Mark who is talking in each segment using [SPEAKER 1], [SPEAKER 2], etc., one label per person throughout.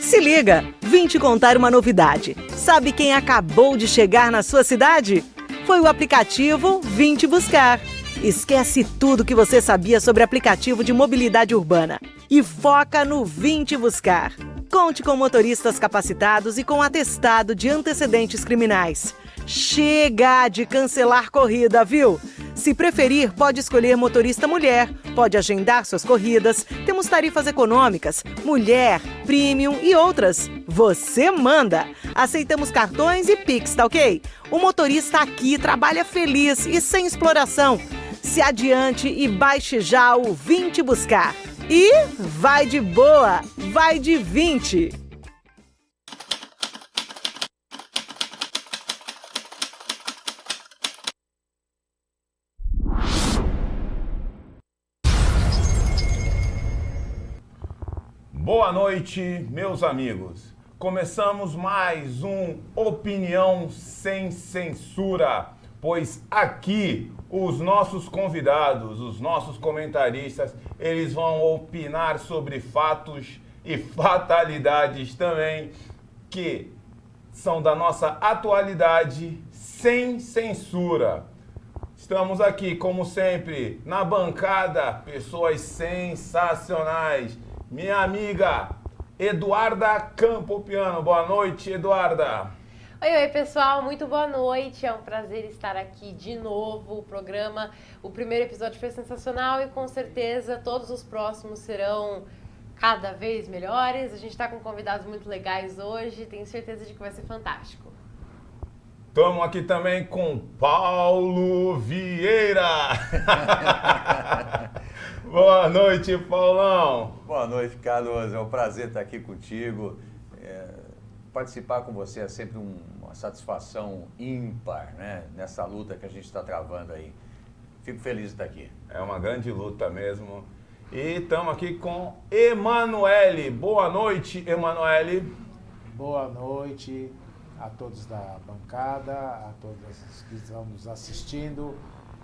[SPEAKER 1] Se liga, vim te contar uma novidade. Sabe quem acabou de chegar na sua cidade? Foi o aplicativo Vim Te Buscar. Esquece tudo que você sabia sobre aplicativo de mobilidade urbana e foca no Vim Te Buscar. Conte com motoristas capacitados e com atestado de antecedentes criminais. Chega de cancelar corrida, viu? Se preferir, pode escolher motorista mulher, pode agendar suas corridas, temos tarifas econômicas, mulher, premium e outras. Você manda! Aceitamos cartões e Pix, tá ok? O motorista aqui trabalha feliz e sem exploração. Se adiante e baixe já o Vim Te Buscar. E vai de boa, vai de 20.
[SPEAKER 2] Boa noite, meus amigos. Começamos mais um Opinião Sem Censura, pois aqui os nossos convidados, os nossos comentaristas, eles vão opinar sobre fatos e fatalidades também que são da nossa atualidade sem censura. Estamos aqui, como sempre, na bancada, pessoas sensacionais. Minha amiga Eduarda Campopiano. Boa noite, Eduarda.
[SPEAKER 3] Oi, pessoal, muito boa noite. É um prazer estar aqui de novo. O primeiro episódio foi sensacional e com certeza todos os próximos serão cada vez melhores. A gente está com convidados muito legais hoje, tenho certeza de que vai ser fantástico.
[SPEAKER 2] Estamos aqui também com Paulo Vieira. Boa noite, Paulão.
[SPEAKER 4] Boa noite, Carlos. É um prazer estar aqui contigo. Participar com você é sempre uma satisfação ímpar, né? Nessa luta que a gente está travando aí. Fico feliz de estar aqui.
[SPEAKER 2] É uma grande luta mesmo. E estamos aqui com Emanuele. Boa noite, Emanuele.
[SPEAKER 5] Boa noite a todos da bancada, a todos que estão nos assistindo.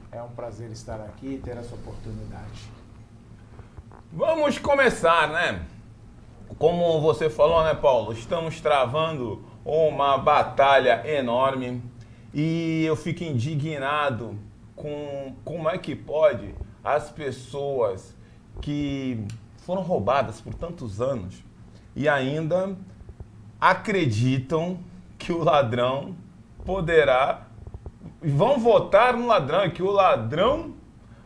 [SPEAKER 5] É um prazer estar aqui e ter essa oportunidade.
[SPEAKER 2] Vamos começar, né? Como você falou, né, Paulo? Estamos travando uma batalha enorme e eu fico indignado com como é que pode as pessoas que foram roubadas por tantos anos e ainda acreditam que o ladrão poderá... Vão votar no ladrão e que o ladrão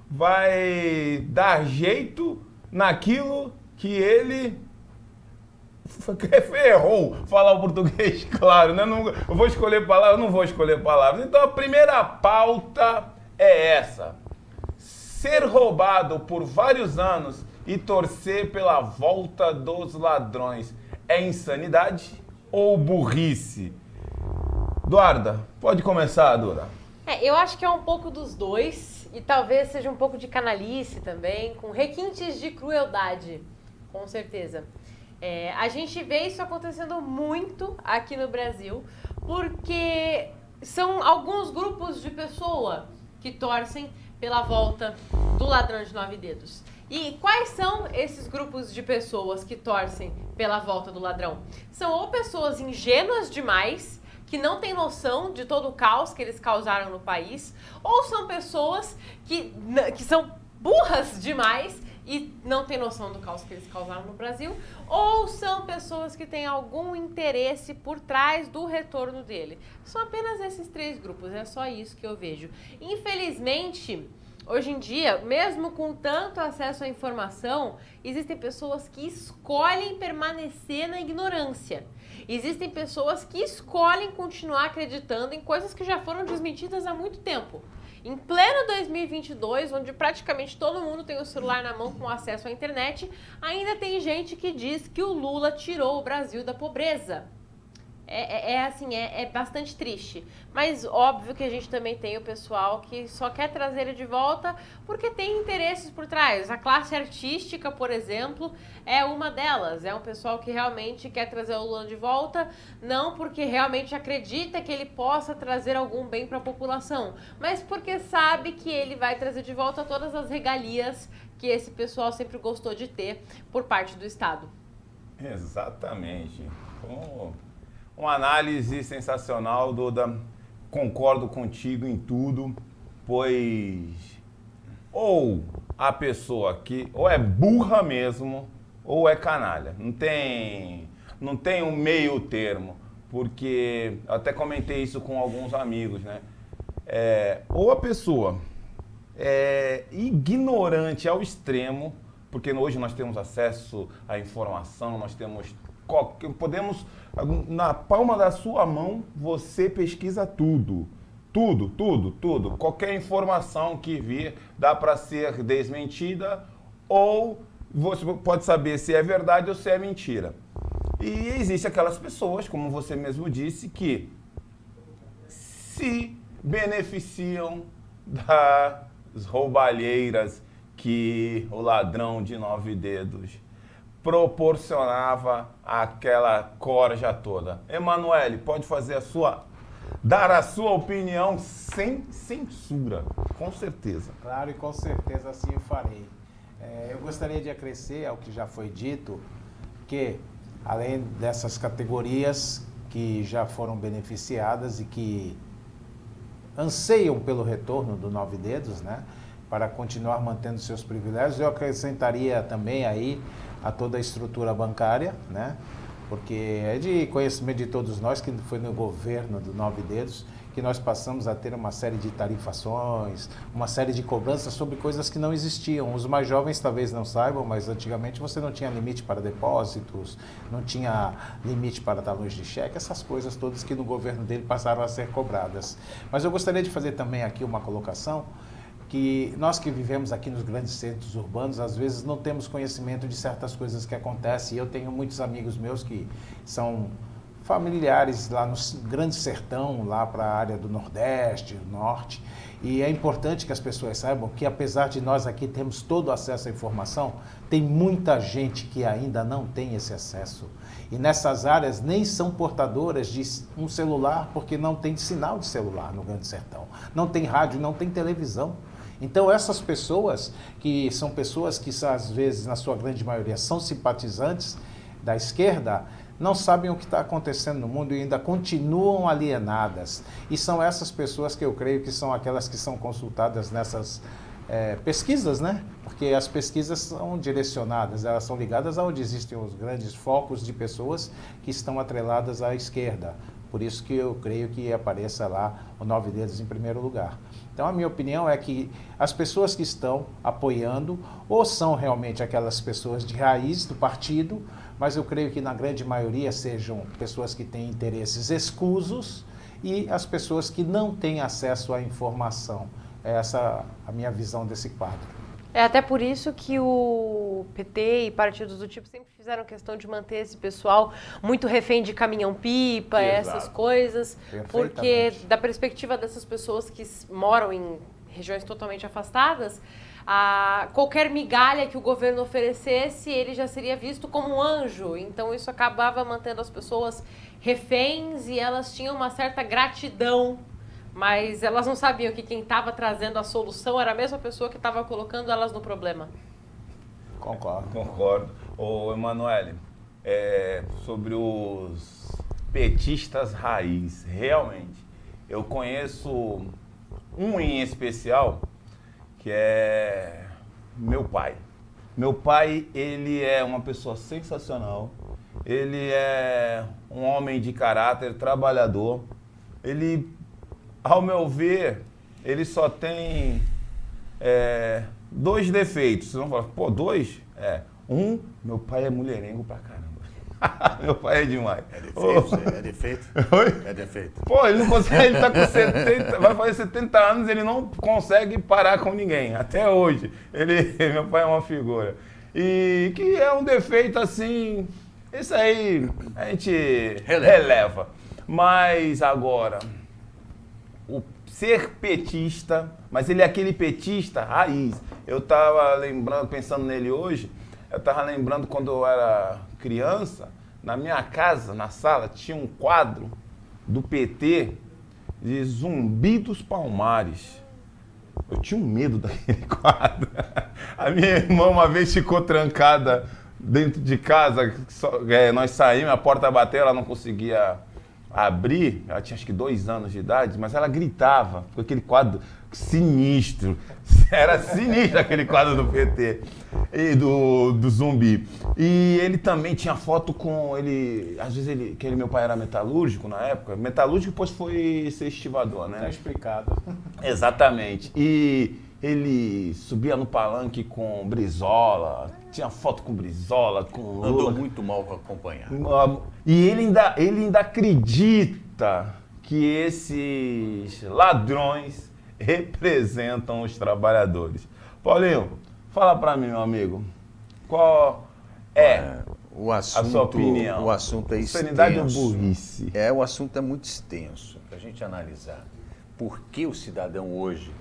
[SPEAKER 2] vai dar jeito naquilo que ele errou. Falar o português, claro, né? Eu vou escolher palavras, não vou escolher palavras. Então a primeira pauta é essa: ser roubado por vários anos e torcer pela volta dos ladrões é insanidade ou burrice? Eduarda, pode começar, Dora.
[SPEAKER 3] Eu acho que é um pouco dos dois e talvez seja um pouco de canalice também, com requintes de crueldade, com certeza. A gente vê isso acontecendo muito aqui no Brasil, porque são alguns grupos de pessoa que torcem pela volta do ladrão de 9 dedos. E quais são esses grupos de pessoas que torcem pela volta do ladrão? São ou pessoas ingênuas demais, que não têm noção de todo o caos que eles causaram no país, ou são pessoas que são burras demais e não têm noção do caos que eles causaram no Brasil, ou são pessoas que têm algum interesse por trás do retorno dele. São apenas esses 3 grupos, é só isso que eu vejo. Infelizmente, hoje em dia, mesmo com tanto acesso à informação, existem pessoas que escolhem permanecer na ignorância. Existem pessoas que escolhem continuar acreditando em coisas que já foram desmentidas há muito tempo. Em pleno 2022, onde praticamente todo mundo tem o celular na mão com acesso à internet, ainda tem gente que diz que o Lula tirou o Brasil da pobreza. É bastante triste. Mas óbvio que a gente também tem o pessoal que só quer trazer ele de volta porque tem interesses por trás. A classe artística, por exemplo, é uma delas. É um pessoal que realmente quer trazer o Lula de volta, não porque realmente acredita que ele possa trazer algum bem para a população, mas porque sabe que ele vai trazer de volta todas as regalias que esse pessoal sempre gostou de ter por parte do Estado.
[SPEAKER 2] Exatamente. Uma análise sensacional, Duda. Concordo contigo em tudo, pois ou a pessoa que ou é burra mesmo ou é canalha. Não tem um meio termo, porque eu até comentei isso com alguns amigos, né? Ou a pessoa é ignorante ao extremo, porque hoje nós temos acesso à informação, nós podemos, na palma da sua mão, você pesquisa tudo. Tudo. Qualquer informação que vir dá para ser desmentida ou você pode saber se é verdade ou se é mentira. E existem aquelas pessoas, como você mesmo disse, que se beneficiam das roubalheiras que o ladrão de 9 dedos proporcionava aquela corja toda. Emanuele, pode dar a sua opinião sem censura, com certeza.
[SPEAKER 5] Claro, e com certeza assim eu farei. Eu gostaria de acrescer ao que já foi dito, que além dessas categorias que já foram beneficiadas e que anseiam pelo retorno do 9 dedos, né, para continuar mantendo seus privilégios, eu acrescentaria também aí a toda a estrutura bancária, né, porque é de conhecimento de todos nós que foi no governo do 9 dedos que nós passamos a ter uma série de tarifações, uma série de cobranças sobre coisas que não existiam. Os mais jovens talvez não saibam, mas antigamente você não tinha limite para depósitos, não tinha limite para talões de cheque, essas coisas todas que no governo dele passaram a ser cobradas. Mas eu gostaria de fazer também aqui uma colocação, que nós que vivemos aqui nos grandes centros urbanos, às vezes não temos conhecimento de certas coisas que acontecem. Eu tenho muitos amigos meus que são familiares lá no Grande Sertão, lá para a área do Nordeste, do Norte, e é importante que as pessoas saibam que apesar de nós aqui termos todo o acesso à informação, tem muita gente que ainda não tem esse acesso. E nessas áreas nem são portadoras de um celular, porque não tem sinal de celular no Grande Sertão. Não tem rádio, não tem televisão. Então essas pessoas, que são pessoas que às vezes, na sua grande maioria, são simpatizantes da esquerda, não sabem o que está acontecendo no mundo e ainda continuam alienadas. E são essas pessoas que eu creio que são aquelas que são consultadas nessas pesquisas, né? Porque as pesquisas são direcionadas, elas são ligadas aonde existem os grandes focos de pessoas que estão atreladas à esquerda. Por isso que eu creio que apareça lá o 9 dedos em primeiro lugar. Então a minha opinião é que as pessoas que estão apoiando ou são realmente aquelas pessoas de raiz do partido, mas eu creio que na grande maioria sejam pessoas que têm interesses escusos e as pessoas que não têm acesso à informação. É essa a minha visão desse quadro.
[SPEAKER 3] É até por isso que o PT e partidos do tipo sempre fizeram questão de manter esse pessoal muito refém de caminhão-pipa, essas coisas, porque da perspectiva dessas pessoas que moram em regiões totalmente afastadas, qualquer migalha que o governo oferecesse, ele já seria visto como um anjo. Então isso acabava mantendo as pessoas reféns e elas tinham uma certa gratidão, mas elas não sabiam que quem estava trazendo a solução era a mesma pessoa que estava colocando elas no problema.
[SPEAKER 2] Concordo. Ô, Emanuele, sobre os petistas raiz, realmente, eu conheço um em especial, que é meu pai. Meu pai, ele é uma pessoa sensacional, ele é um homem de caráter, trabalhador. Ele, ao meu ver, ele só tem 2 defeitos. Vocês vão falar, pô, 2? Meu pai é mulherengo pra caramba. Meu pai é demais.
[SPEAKER 4] É defeito? É defeito?
[SPEAKER 2] Oi?
[SPEAKER 4] É defeito.
[SPEAKER 2] Pô, ele não consegue, ele tá com 70, vai fazer 70 anos, ele não consegue parar com ninguém, até hoje. Meu pai é uma figura. E que é um defeito assim, isso aí a gente releva. Mas agora, o ser petista, mas ele é aquele petista raiz. Eu tava lembrando, pensando nele hoje, eu tava lembrando quando eu era criança, na minha casa, na sala, tinha um quadro do PT de Zumbi dos Palmares. Eu tinha um medo daquele quadro. A minha irmã uma vez ficou trancada dentro de casa, nós saímos, a porta bateu, ela não conseguia abrir, ela tinha acho que 2 anos de idade, mas ela gritava com aquele quadro sinistro. Era sinistro aquele quadro do PT e do Zumbi. E ele também tinha foto com ele, às vezes que meu pai era metalúrgico na época, metalúrgico depois foi ser estivador, né?
[SPEAKER 5] Tá explicado.
[SPEAKER 2] Exatamente. E ele subia no palanque com Brizola, tinha foto com Brizola, com Lula.
[SPEAKER 4] Andou muito mal acompanhado.
[SPEAKER 2] E ele ainda acredita que esses ladrões representam os trabalhadores. Paulinho, fala pra mim, meu amigo, qual é a sua opinião?
[SPEAKER 4] O assunto é extenso.
[SPEAKER 2] Sanidade ou burrice?
[SPEAKER 4] O assunto é muito extenso para a gente analisar. Por que o cidadão hoje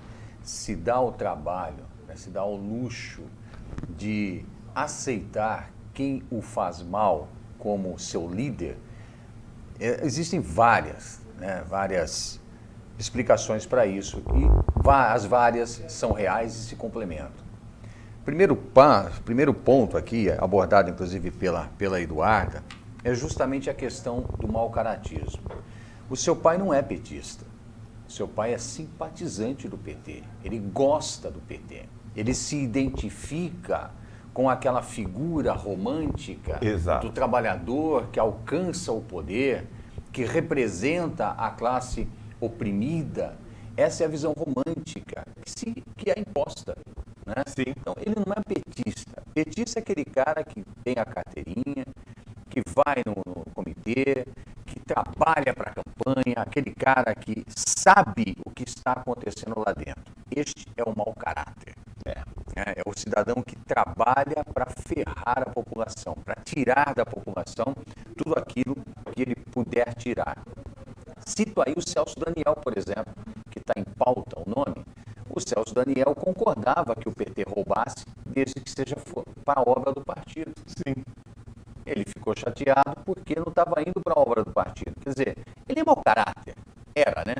[SPEAKER 4] se dá ao trabalho, né, se dá ao luxo de aceitar quem o faz mal como seu líder? Existem várias explicações para isso e as várias são reais e se complementam. Primeiro ponto aqui, abordado inclusive pela Eduarda, é justamente a questão do mau-caratismo. O seu pai não é petista, o seu pai é simpatizante do PT, ele gosta do PT, ele se identifica com aquela figura romântica do trabalhador que alcança o poder, que representa a classe oprimida. Essa é a visão romântica que é imposta, né?
[SPEAKER 2] Sim.
[SPEAKER 4] Então, ele não é petista. Petista é aquele cara que tem a carteirinha, que vai no comitê, que trabalha para a campanha, aquele cara que sabe o que está acontecendo lá dentro. Este é o mau caráter. É o cidadão que trabalha para ferrar a população, para tirar da população tudo aquilo que ele puder tirar. Cito aí o Celso Daniel, por exemplo, que está em pauta o nome. O Celso Daniel concordava que o PT roubasse, desde que seja para a obra do partido.
[SPEAKER 2] Sim.
[SPEAKER 4] Ele ficou chateado porque não estava indo para a obra do partido. Quer dizer, ele é mau caráter. Era, né?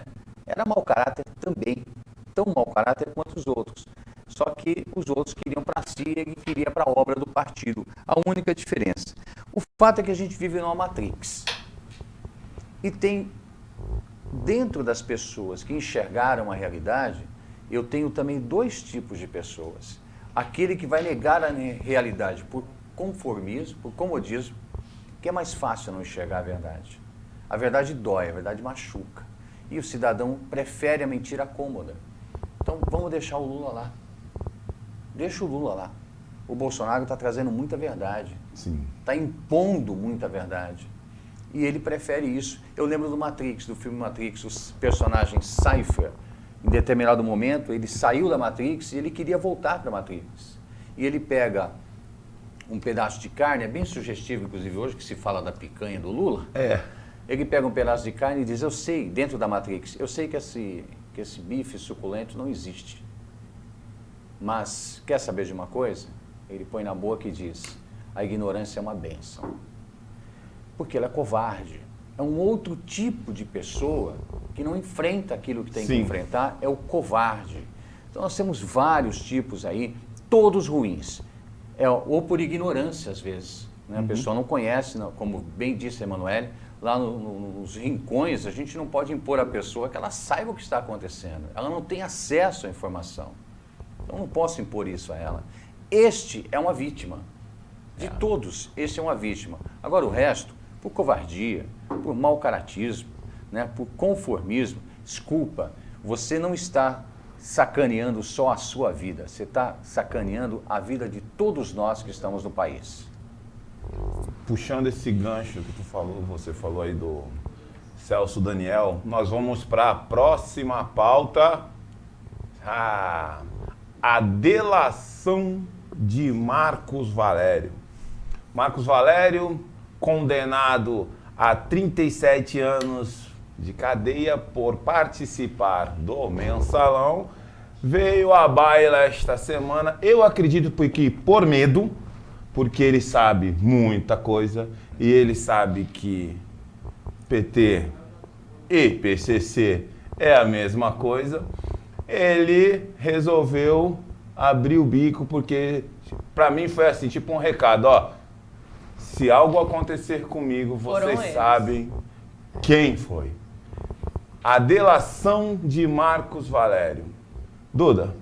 [SPEAKER 4] Era mau caráter também. Tão mau caráter quanto os outros. Só que os outros queriam para si e ele queria para a obra do partido. A única diferença. O fato é que a gente vive numa matrix. E tem, dentro das pessoas que enxergaram a realidade, eu tenho também 2 tipos de pessoas. Aquele que vai negar a realidade por conformismo, por comodismo, que é mais fácil não enxergar a verdade. A verdade dói, a verdade machuca. E o cidadão prefere a mentira cômoda. Então vamos deixar o Lula lá. Deixa o Lula lá. O Bolsonaro está trazendo muita verdade.
[SPEAKER 2] Sim.
[SPEAKER 4] Está impondo muita verdade. E ele prefere isso. Eu lembro do Matrix, do filme Matrix, os personagens Cypher. Em determinado momento, ele saiu da Matrix e ele queria voltar para a Matrix. E ele pega um pedaço de carne, é bem sugestivo, inclusive hoje, que se fala da picanha do Lula. Ele pega um pedaço de carne e diz, eu sei, dentro da Matrix, eu sei que esse bife suculento não existe. Mas, quer saber de uma coisa? Ele põe na boca e diz, a ignorância é uma bênção. Porque ela é covarde. É um outro tipo de pessoa que não enfrenta aquilo que tem que enfrentar, é o covarde. Então nós temos vários tipos aí, todos ruins. Ou por ignorância, às vezes. Né? A pessoa não conhece, como bem disse a Emanuele, lá nos rincões, a gente não pode impor à pessoa que ela saiba o que está acontecendo. Ela não tem acesso à informação. Então não posso impor isso a ela. Este é uma vítima. De todos, este é uma vítima. Agora o resto, por covardia, por mau-caratismo, né, por conformismo, desculpa, você não está sacaneando só a sua vida, você está sacaneando a vida de todos nós que estamos no país.
[SPEAKER 2] Puxando esse gancho que você falou aí do Celso Daniel, nós vamos para a próxima pauta, a delação de Marcos Valério. Marcos Valério, condenado a 37 anos de cadeia por participar do Mensalão, veio à baila esta semana, eu acredito que por medo, porque ele sabe muita coisa e ele sabe que PT e PCC é a mesma coisa, ele resolveu abrir o bico porque, para mim foi assim, tipo um recado, ó, Se algo acontecer comigo,
[SPEAKER 3] Foram
[SPEAKER 2] vocês
[SPEAKER 3] eles.
[SPEAKER 2] sabem quem foi. A delação de Marcos Valério. Duda.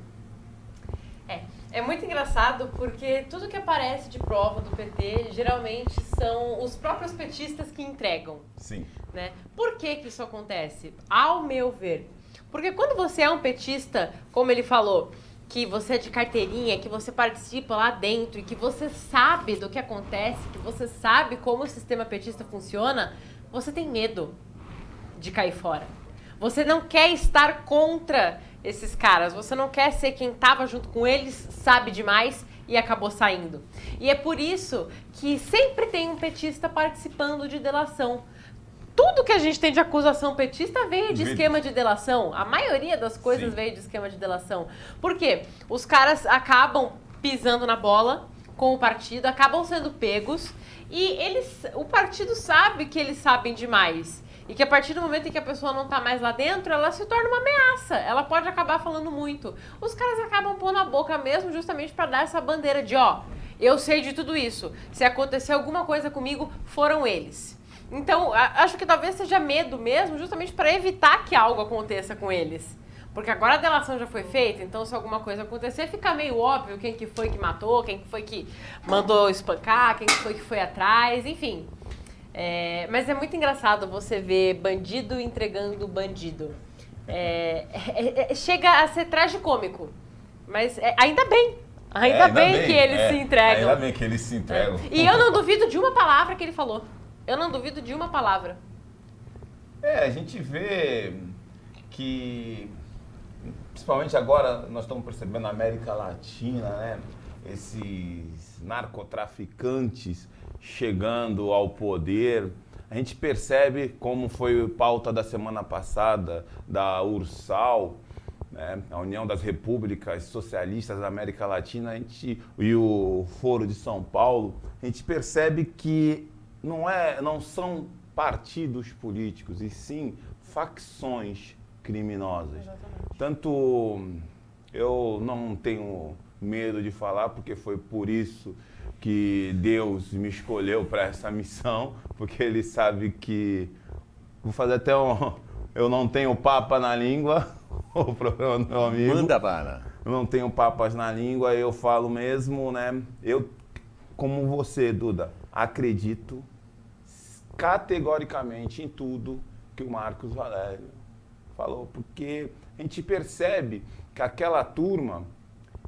[SPEAKER 3] É muito engraçado porque tudo que aparece de prova do PT geralmente são os próprios petistas que entregam,
[SPEAKER 2] Sim.
[SPEAKER 3] né? Por que que isso acontece? Ao meu ver, porque quando você é um petista, como ele falou, que você é de carteirinha, que você participa lá dentro e que você sabe do que acontece, que você sabe como o sistema petista funciona, você tem medo de cair fora. Você não quer estar contra esses caras, você não quer ser quem estava junto com eles, sabe demais e acabou saindo. E é por isso que sempre tem um petista participando de delação. Tudo que a gente tem de acusação petista veio de esquema de delação. A maioria das coisas
[SPEAKER 2] Sim.
[SPEAKER 3] veio de esquema de delação. Por quê? Os caras acabam pisando na bola com o partido, acabam sendo pegos e o partido sabe que eles sabem demais. E que a partir do momento em que a pessoa não tá mais lá dentro, ela se torna uma ameaça. Ela pode acabar falando muito. Os caras acabam pondo a boca mesmo justamente para dar essa bandeira de, ó, eu sei de tudo isso. Se acontecer alguma coisa comigo, foram eles. Então, acho que talvez seja medo mesmo, justamente para evitar que algo aconteça com eles. Porque agora a delação já foi feita, então se alguma coisa acontecer, fica meio óbvio quem que foi que matou, quem que foi que mandou espancar, quem que foi atrás, enfim. Mas é muito engraçado você ver bandido entregando bandido. Chega a ser tragicômico, mas ainda bem. Ainda bem que eles se entregam.
[SPEAKER 2] Ainda bem que eles se entregam.
[SPEAKER 3] E eu não duvido de uma palavra que ele falou. Eu não duvido de uma palavra.
[SPEAKER 2] A gente vê que, principalmente agora, nós estamos percebendo na América Latina, né? Esses narcotraficantes chegando ao poder. A gente percebe como foi pauta da semana passada da URSAL, né, a União das Repúblicas Socialistas da América Latina, e o Foro de São Paulo. A gente percebe que não são partidos políticos, e sim facções criminosas.
[SPEAKER 3] Exatamente.
[SPEAKER 2] Tanto eu não tenho medo de falar, porque foi por isso que Deus me escolheu para essa missão, porque Ele sabe que vou fazer até eu não tenho papa na língua, o programa do meu amigo.
[SPEAKER 4] Manda bala.
[SPEAKER 2] Eu não tenho papas na língua, eu falo mesmo, né? Eu, como você, Duda, acredito categoricamente em tudo que o Marcos Valério falou, porque a gente percebe que aquela turma,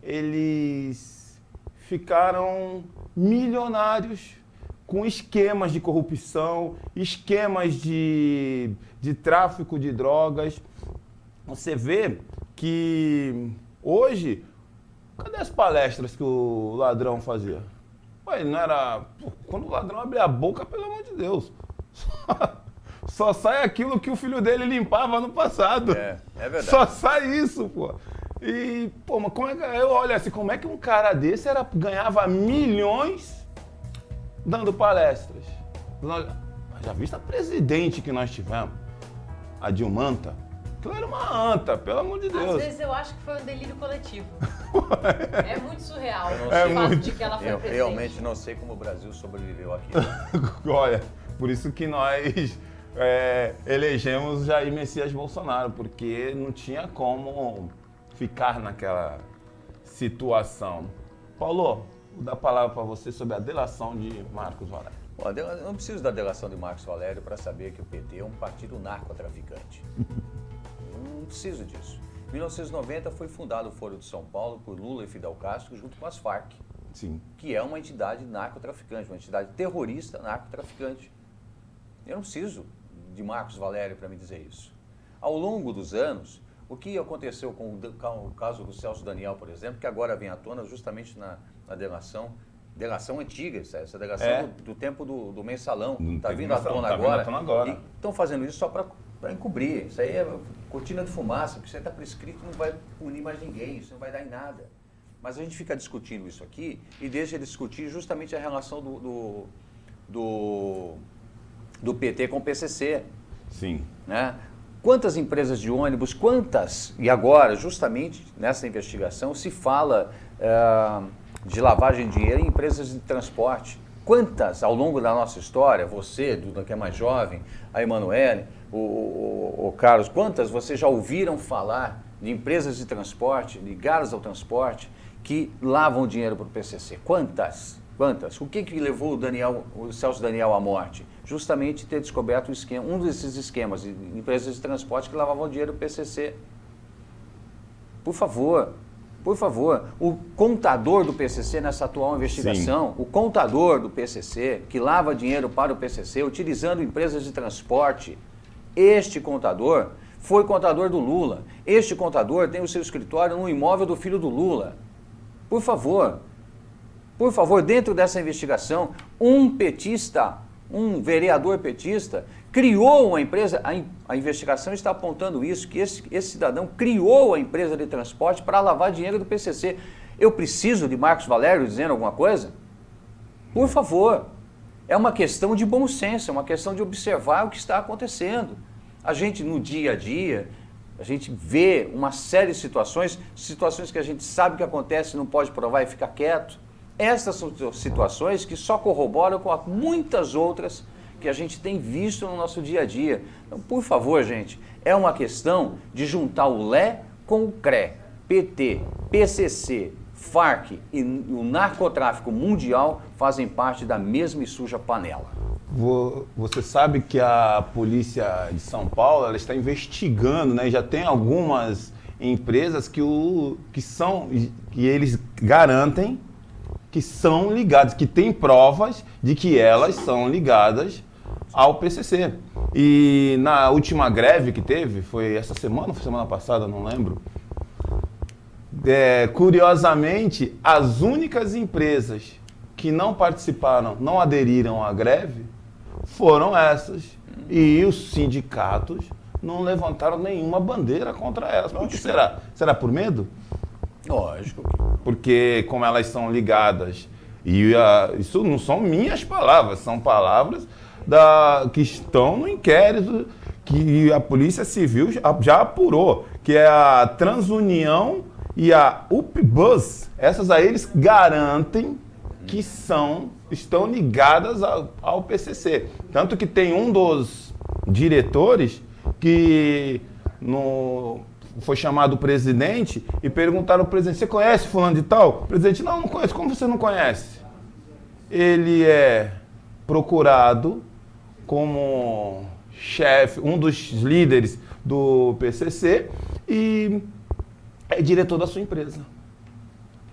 [SPEAKER 2] eles ficaram milionários com esquemas de corrupção, esquemas de tráfico de drogas. Você vê que hoje, cadê as palestras que o ladrão fazia? Ué, ele não era... Pô, quando o ladrão abre a boca, pelo amor de Deus, só sai aquilo que o filho dele limpava no passado.
[SPEAKER 4] É verdade.
[SPEAKER 2] Só sai isso, pô. E, pô, mas como é que eu olho assim, como é que um cara desse ganhava milhões dando palestras? Já viste a presidente que nós tivemos? A Dilmanta? Aquilo era uma anta, pelo amor de Deus.
[SPEAKER 3] Às vezes eu acho que foi um delírio coletivo. É muito surreal o
[SPEAKER 4] É
[SPEAKER 3] fato
[SPEAKER 2] muito.
[SPEAKER 3] de que ela foi
[SPEAKER 4] Eu
[SPEAKER 3] presidente.
[SPEAKER 4] realmente não sei como o Brasil sobreviveu aqui.
[SPEAKER 2] Olha, por isso que nós elegemos Jair Messias Bolsonaro, porque não tinha como ficar naquela situação. Paulo, vou dar a palavra para você sobre a delação de Marcos Valério.
[SPEAKER 4] Bom, eu não preciso da delação de Marcos Valério para saber que o PT é um partido narcotraficante. Eu não preciso disso. Em 1990 foi fundado o Foro de São Paulo por Lula e Fidel Castro junto com as Farc,
[SPEAKER 2] Sim.
[SPEAKER 4] que é uma entidade narcotraficante, uma entidade terrorista narcotraficante. Eu não preciso de Marcos Valério para me dizer isso. Ao longo dos anos, o que aconteceu com o caso do Celso Daniel, por exemplo, que agora vem à tona justamente na delação antiga, essa delação do tempo do mensalão, está vindo à tona agora. E estão fazendo isso só para encobrir. Isso aí é cortina de fumaça, porque isso aí está prescrito, não vai punir mais ninguém, isso não vai dar em nada. Mas a gente fica discutindo isso aqui e deixa de discutir justamente a relação do PT com o PCC.
[SPEAKER 2] Sim.
[SPEAKER 4] Né? Quantas empresas de ônibus, e agora, justamente nessa investigação, se fala de lavagem de dinheiro em empresas de transporte. Quantas, ao longo da nossa história, você, Duda, que é mais jovem, a Emanuele, o Carlos, quantas vocês já ouviram falar de empresas de transporte, ligadas ao transporte, que lavam dinheiro para o PCC? Quantas? Quantas? O que levou o Celso Daniel à morte? Justamente ter descoberto um desses esquemas de empresas de transporte que lavavam dinheiro para o PCC. Por favor, o contador do PCC nessa atual investigação, o contador do PCC que lava dinheiro para o PCC utilizando empresas de transporte, este contador foi contador do Lula. Este contador tem o seu escritório no imóvel do filho do Lula. Por favor, dentro dessa investigação, um petista, um vereador petista, criou uma empresa, a investigação está apontando isso, que esse cidadão criou a empresa de transporte para lavar dinheiro do PCC. Eu preciso de Marcos Valério dizendo alguma coisa? Por favor, é uma questão de bom senso, é uma questão de observar o que está acontecendo. A gente, no dia a dia, a gente vê uma série de situações que a gente sabe que acontece, não pode provar e fica quieto. Essas são situações que só corroboram com muitas outras que a gente tem visto no nosso dia a dia. Então, por favor, gente, é uma questão de juntar o LE com o CRE, PT, PCC, Farc e o narcotráfico mundial fazem parte da mesma e suja panela.
[SPEAKER 2] Você sabe que a polícia de São Paulo ela está investigando, né? Já tem algumas empresas que eles garantem que são ligadas, que tem provas de que elas são ligadas ao PCC. E na última greve que teve, foi essa semana ou foi semana passada, não lembro. Curiosamente, as únicas empresas que não participaram, não aderiram à greve, foram essas. E os sindicatos não levantaram nenhuma bandeira contra elas. Por que será? Será por medo?
[SPEAKER 4] Lógico.
[SPEAKER 2] Porque como elas são ligadas, e isso não são minhas palavras, são palavras que estão no inquérito, que a Polícia Civil já apurou, que é a Transunião e a UPBus. Essas aí eles garantem que estão ligadas ao PCC. Tanto que tem um dos diretores que foi chamado o presidente e perguntaram ao presidente: você conhece fulano de tal? O presidente: não conheço. Como você não conhece? Ele é procurado como chefe, um dos líderes do PCC e é diretor da sua empresa.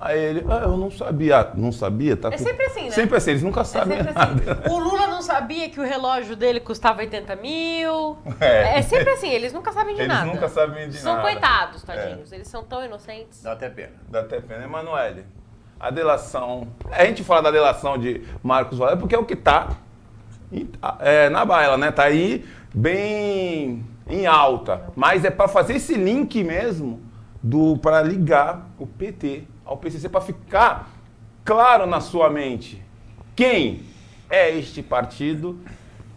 [SPEAKER 2] Aí ele: eu não sabia. Não sabia? Tá
[SPEAKER 3] sempre assim, né?
[SPEAKER 2] Sempre assim, eles nunca sabem nada.
[SPEAKER 3] Assim. O Lula não sabia que o relógio dele custava 80 mil. É sempre assim, eles nunca sabem de nada.
[SPEAKER 2] Eles nunca sabem de
[SPEAKER 3] São
[SPEAKER 2] nada.
[SPEAKER 3] Coitados, tadinhos. Eles são tão inocentes.
[SPEAKER 4] Dá até pena.
[SPEAKER 2] Dá até pena. Emanuele, a delação... A gente fala da delação de Marcos Valério porque é o que está na baila, né? Tá aí bem em alta. Mas é para fazer esse link mesmo para ligar o PT ao PCC, para ficar claro na sua mente quem é este partido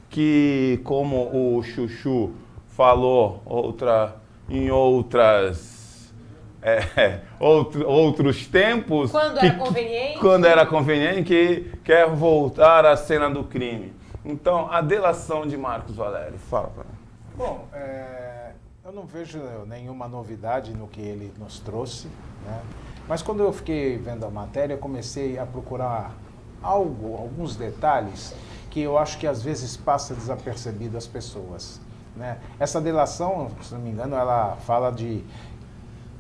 [SPEAKER 2] que, como o Chuchu falou em outros tempos,
[SPEAKER 3] quando era
[SPEAKER 2] conveniente, que quer voltar à cena do crime. Então, a delação de Marcos Valério, fala para mim.
[SPEAKER 5] Bom, eu não vejo nenhuma novidade no que ele nos trouxe, né? Mas quando eu fiquei vendo a matéria, eu comecei a procurar alguns detalhes que eu acho que às vezes passa desapercebido às pessoas, né? Essa delação, se não me engano, ela fala de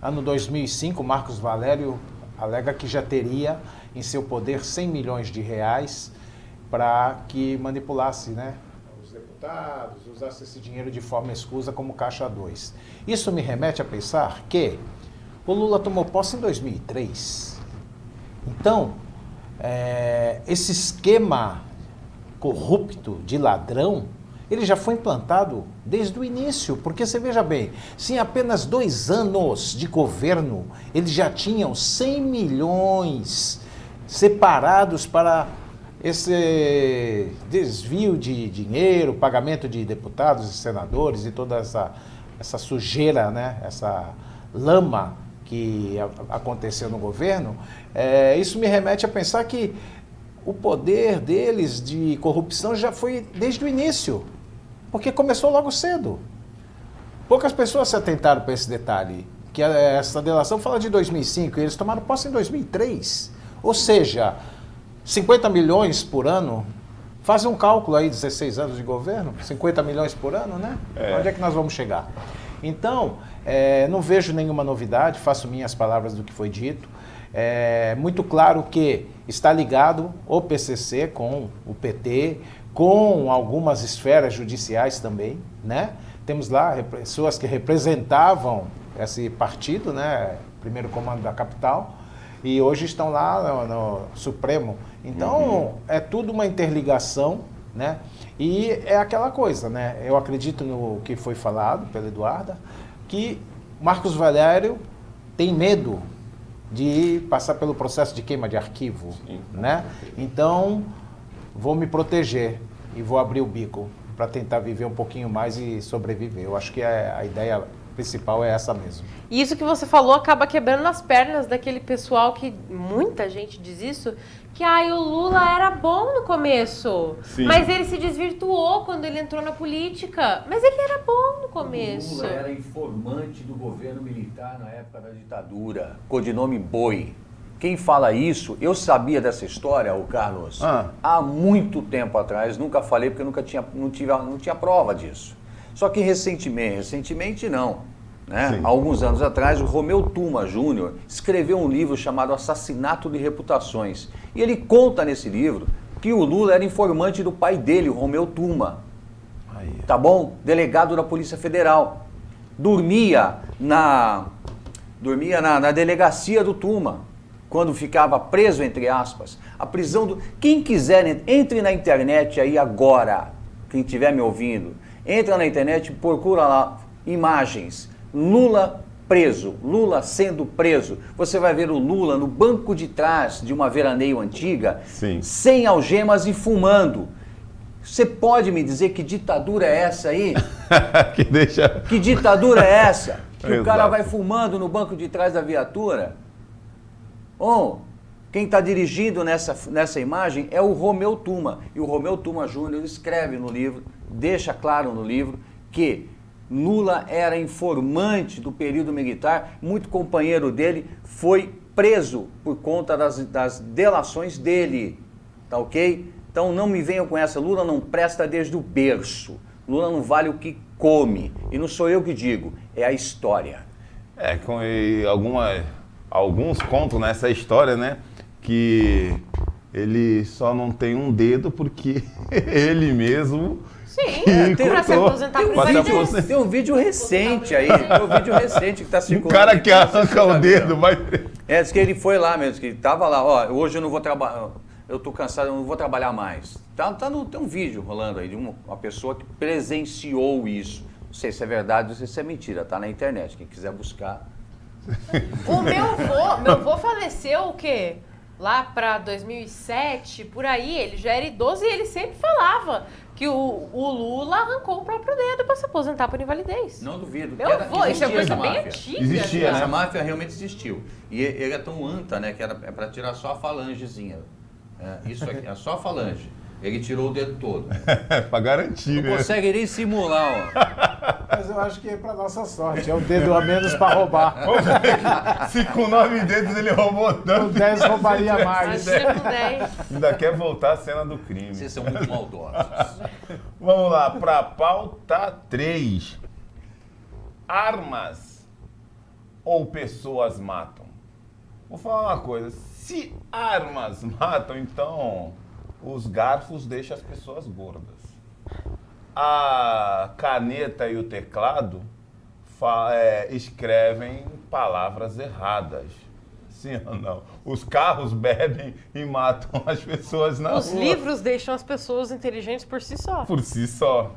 [SPEAKER 5] ano 2005, Marcos Valério alega que já teria em seu poder 100 milhões de reais para que manipulasse, né, os deputados, usasse esse dinheiro de forma escusa como caixa 2. Isso me remete a pensar que o Lula tomou posse em 2003. Então, esse esquema corrupto de ladrão, ele já foi implantado desde o início, porque você veja bem, se em apenas 2 anos de governo, eles já tinham 100 milhões separados para esse desvio de dinheiro, pagamento de deputados e senadores e toda essa sujeira, né? Essa lama que aconteceu no governo, isso me remete a pensar que o poder deles de corrupção já foi desde o início, porque começou logo cedo. Poucas pessoas se atentaram para esse detalhe, que essa delação fala de 2005 e eles tomaram posse em 2003. Ou seja, 50 milhões por ano, faz um cálculo aí, 16 anos de governo, 50 milhões por ano, né? Onde é que nós vamos chegar? Então, não vejo nenhuma novidade, faço minhas palavras do que foi dito. É muito claro que está ligado o PCC com o PT, com algumas esferas judiciais também, né? Temos lá pessoas que representavam esse partido, né? Primeiro comando da capital, e hoje estão lá no Supremo. Então, é tudo uma interligação, né? E é aquela coisa, né? Eu acredito no que foi falado pela Eduarda, que Marcos Valério tem medo de passar pelo processo de queima de arquivo, né? Então, vou me proteger e vou abrir o bico para tentar viver um pouquinho mais e sobreviver. Eu acho que a ideia principal é essa mesmo.
[SPEAKER 3] E isso que você falou acaba quebrando as pernas daquele pessoal que, muita gente diz isso, que o Lula era bom no começo,
[SPEAKER 2] Sim.
[SPEAKER 3] mas ele se desvirtuou quando ele entrou na política. Mas ele era bom no começo.
[SPEAKER 4] O Lula era informante do governo militar na época da ditadura, codinome Boi. Quem fala isso, eu sabia dessa história, o Carlos, há muito tempo atrás, nunca falei porque não tinha prova disso. Só que recentemente não, né? Há alguns anos atrás, o Romeu Tuma Júnior escreveu um livro chamado Assassinato de Reputações. E ele conta nesse livro que o Lula era informante do pai dele, o Romeu Tuma. Tá bom? Delegado da Polícia Federal. Dormia na delegacia do Tuma, quando ficava preso, entre aspas. A prisão do... Quem quiser, entre na internet aí agora, quem estiver me ouvindo, entra na internet e procura lá imagens. Lula preso, Lula sendo preso. Você vai ver o Lula no banco de trás de uma veraneio antiga,
[SPEAKER 2] Sim.
[SPEAKER 4] sem algemas e fumando. Você pode me dizer que ditadura é essa aí? Que ditadura é essa? Que o cara vai fumando no banco de trás da viatura? Quem está dirigindo nessa imagem é o Romeu Tuma. E o Romeu Tuma Júnior escreve no livro, deixa claro no livro, que Lula era informante do período militar, muito companheiro dele foi preso por conta das delações dele, tá ok? Então não me venham com essa, Lula não presta desde o berço, Lula não vale o que come, e não sou eu que digo, é a história.
[SPEAKER 2] Alguns contam nessa história, né, que ele só não tem um dedo porque ele mesmo...
[SPEAKER 3] Sim, para se aposentar por invalidez.
[SPEAKER 4] Tem um vídeo recente aí, que está circulando.
[SPEAKER 2] O cara que arranca o dedo vai...
[SPEAKER 4] Diz que ele foi lá mesmo, que estava lá, hoje eu não vou trabalhar, eu estou cansado, eu não vou trabalhar mais. Tem um vídeo rolando aí de uma pessoa que presenciou isso. Não sei se é verdade ou se é mentira, tá na internet, quem quiser buscar.
[SPEAKER 3] O meu avô faleceu o quê? Lá para 2007, por aí, ele já era idoso e ele sempre falava que o Lula arrancou o próprio dedo para se aposentar por invalidez.
[SPEAKER 4] Não duvido.
[SPEAKER 3] Meu avô, isso é coisa bem antiga.
[SPEAKER 2] Existia, né?
[SPEAKER 4] Essa máfia realmente existiu. E ele é tão anta, né, que é para tirar só a falangezinha. Isso aqui, é só a falange. Ele tirou o dedo todo.
[SPEAKER 2] Pra garantir,
[SPEAKER 4] Não consegue nem simular,
[SPEAKER 5] Mas eu acho que é para nossa sorte, é o dedo a menos para roubar.
[SPEAKER 2] Se com 9 dedos ele roubou
[SPEAKER 5] Com
[SPEAKER 2] tanto,
[SPEAKER 5] 10 roubaria mais.
[SPEAKER 3] Imagina com 10.
[SPEAKER 2] ainda quer voltar à cena do crime.
[SPEAKER 4] Vocês são muito maldosos.
[SPEAKER 2] Vamos lá, para pauta 3. Armas ou pessoas matam? Vou falar uma coisa, se armas matam, então os garfos deixam as pessoas gordas. A caneta e o teclado escrevem palavras erradas. Sim ou não? Os carros bebem e matam as pessoas na rua.
[SPEAKER 3] Os livros deixam as pessoas inteligentes por si só.
[SPEAKER 2] Por si só,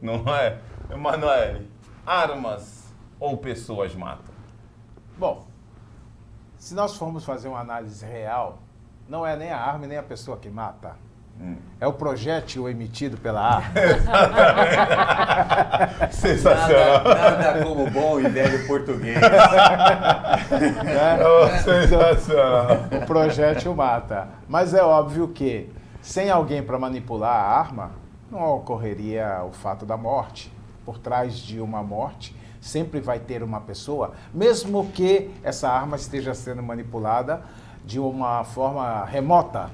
[SPEAKER 2] não é? Emanuele, armas ou pessoas matam?
[SPEAKER 5] Bom, se nós formos fazer uma análise real, não é nem a arma nem a pessoa que mata, É o projétil emitido pela arma.
[SPEAKER 2] Sensacional.
[SPEAKER 4] Nada como bom e velho português.
[SPEAKER 2] Sensacional.
[SPEAKER 5] O projétil mata. Mas é óbvio que, sem alguém para manipular a arma, não ocorreria o fato da morte. Por trás de uma morte, sempre vai ter uma pessoa, mesmo que essa arma esteja sendo manipulada de uma forma remota.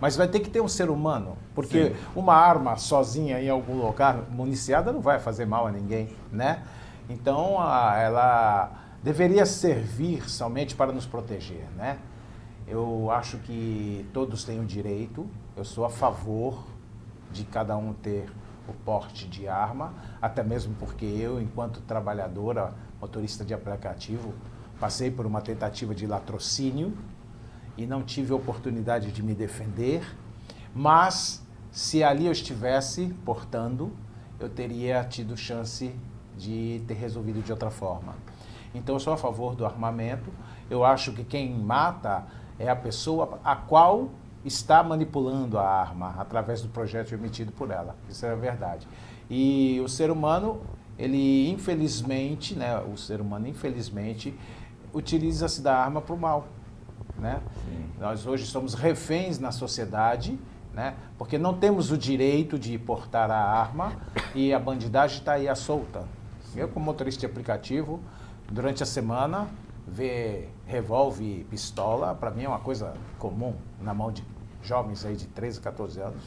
[SPEAKER 5] Mas vai ter que ter um ser humano, porque
[SPEAKER 2] Sim.
[SPEAKER 5] uma arma sozinha em algum lugar municiada não vai fazer mal a ninguém, né? Então, ela deveria servir somente para nos proteger, né? Eu acho que todos têm o direito, eu sou a favor de cada um ter o porte de arma, até mesmo porque eu, enquanto trabalhadora, motorista de aplicativo, passei por uma tentativa de latrocínio e não tive a oportunidade de me defender, mas se ali eu estivesse portando, eu teria tido chance de ter resolvido de outra forma. Então eu sou a favor do armamento, eu acho que quem mata é a pessoa a qual está manipulando a arma através do projétil emitido por ela, isso é a verdade. E o ser humano, ele infelizmente, né, utiliza-se da arma para o mal. Né? Nós hoje somos reféns na sociedade, né? Porque não temos o direito de portar a arma e a bandidagem está aí à solta. Eu, como motorista de aplicativo, durante a semana, ver revólver e pistola, para mim é uma coisa comum na mão de jovens aí de 13, 14 anos.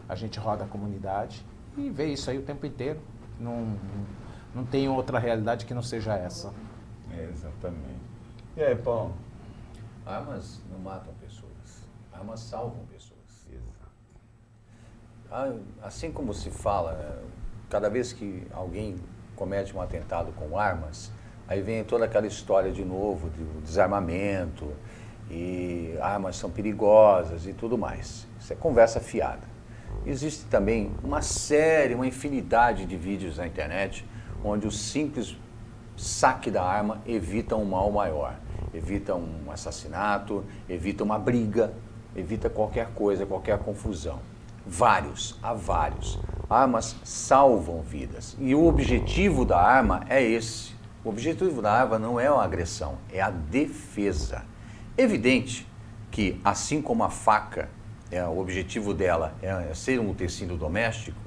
[SPEAKER 5] A gente roda a comunidade e vê isso aí o tempo inteiro. Não tem outra realidade que não seja essa.
[SPEAKER 2] Exatamente. E aí, Paulo?
[SPEAKER 4] Armas não matam pessoas, armas salvam pessoas. Assim como se fala, cada vez que alguém comete um atentado com armas, aí vem toda aquela história de novo do desarmamento, e armas são perigosas e tudo mais. Isso é conversa fiada. Existe também uma infinidade de vídeos na internet, onde o simples saque da arma evita um mal maior. Evita um assassinato, evita uma briga, evita qualquer coisa, qualquer confusão. Há vários. Armas salvam vidas. E o objetivo da arma é esse. O objetivo da arma não é a agressão, é a defesa. Evidente que, assim como a faca, o objetivo dela é ser um tecido doméstico,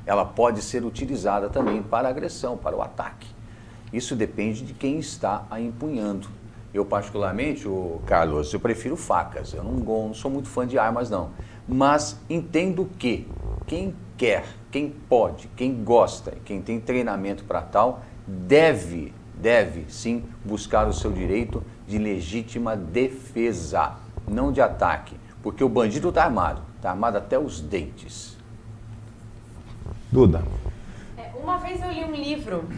[SPEAKER 4] ela pode ser utilizada também para a agressão, para o ataque. Isso depende de quem está a empunhando. Eu, particularmente, Carlos, eu prefiro facas. Eu não sou muito fã de armas, não. Mas entendo que quem quer, quem pode, quem gosta, quem tem treinamento para tal, deve sim buscar o seu direito de legítima defesa, não de ataque. Porque o bandido está armado até os dentes.
[SPEAKER 2] Duda.
[SPEAKER 3] Uma vez eu li um livro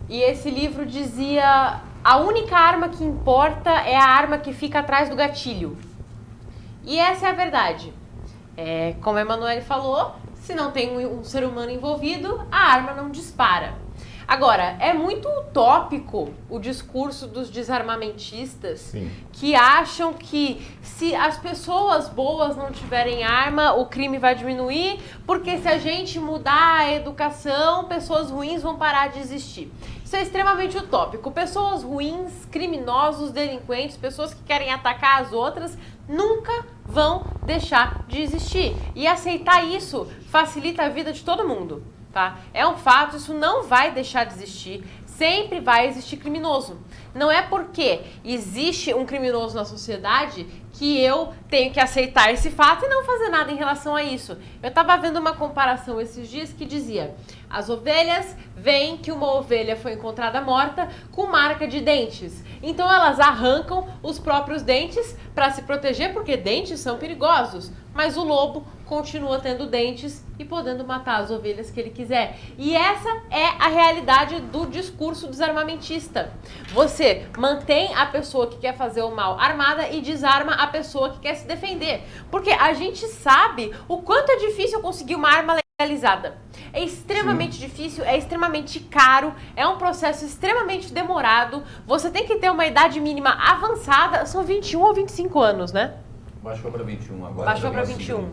[SPEAKER 3] e esse livro dizia: a única arma que importa é a arma que fica atrás do gatilho. E essa é a verdade. Como a Emanuele falou, se não tem um ser humano envolvido, a arma não dispara. Agora, é muito utópico o discurso dos desarmamentistas. Sim. Que acham que se as pessoas boas não tiverem arma, o crime vai diminuir, porque se a gente mudar a educação, pessoas ruins vão parar de existir. Isso é extremamente utópico. Pessoas ruins, criminosos, delinquentes, pessoas que querem atacar as outras, nunca vão deixar de existir. E aceitar isso facilita a vida de todo mundo. Tá? É um fato, isso não vai deixar de existir, sempre vai existir criminoso. Não é porque existe um criminoso na sociedade que eu tenho que aceitar esse fato e não fazer nada em relação a isso. Eu estava vendo uma comparação esses dias que dizia: as ovelhas veem que uma ovelha foi encontrada morta com marca de dentes. Então elas arrancam os próprios dentes para se proteger, porque dentes são perigosos. Mas o lobo continua tendo dentes e podendo matar as ovelhas que ele quiser. E essa é a realidade do discurso desarmamentista. Você mantém a pessoa que quer fazer o mal armada e desarma a pessoa que quer se defender. Porque a gente sabe o quanto é difícil conseguir uma arma legalizada. É extremamente difícil, é extremamente caro, é um processo extremamente demorado. Você tem que ter uma idade mínima avançada, são 21 ou 25 anos, né?
[SPEAKER 4] Baixou para 21 agora.
[SPEAKER 3] Baixou para 21.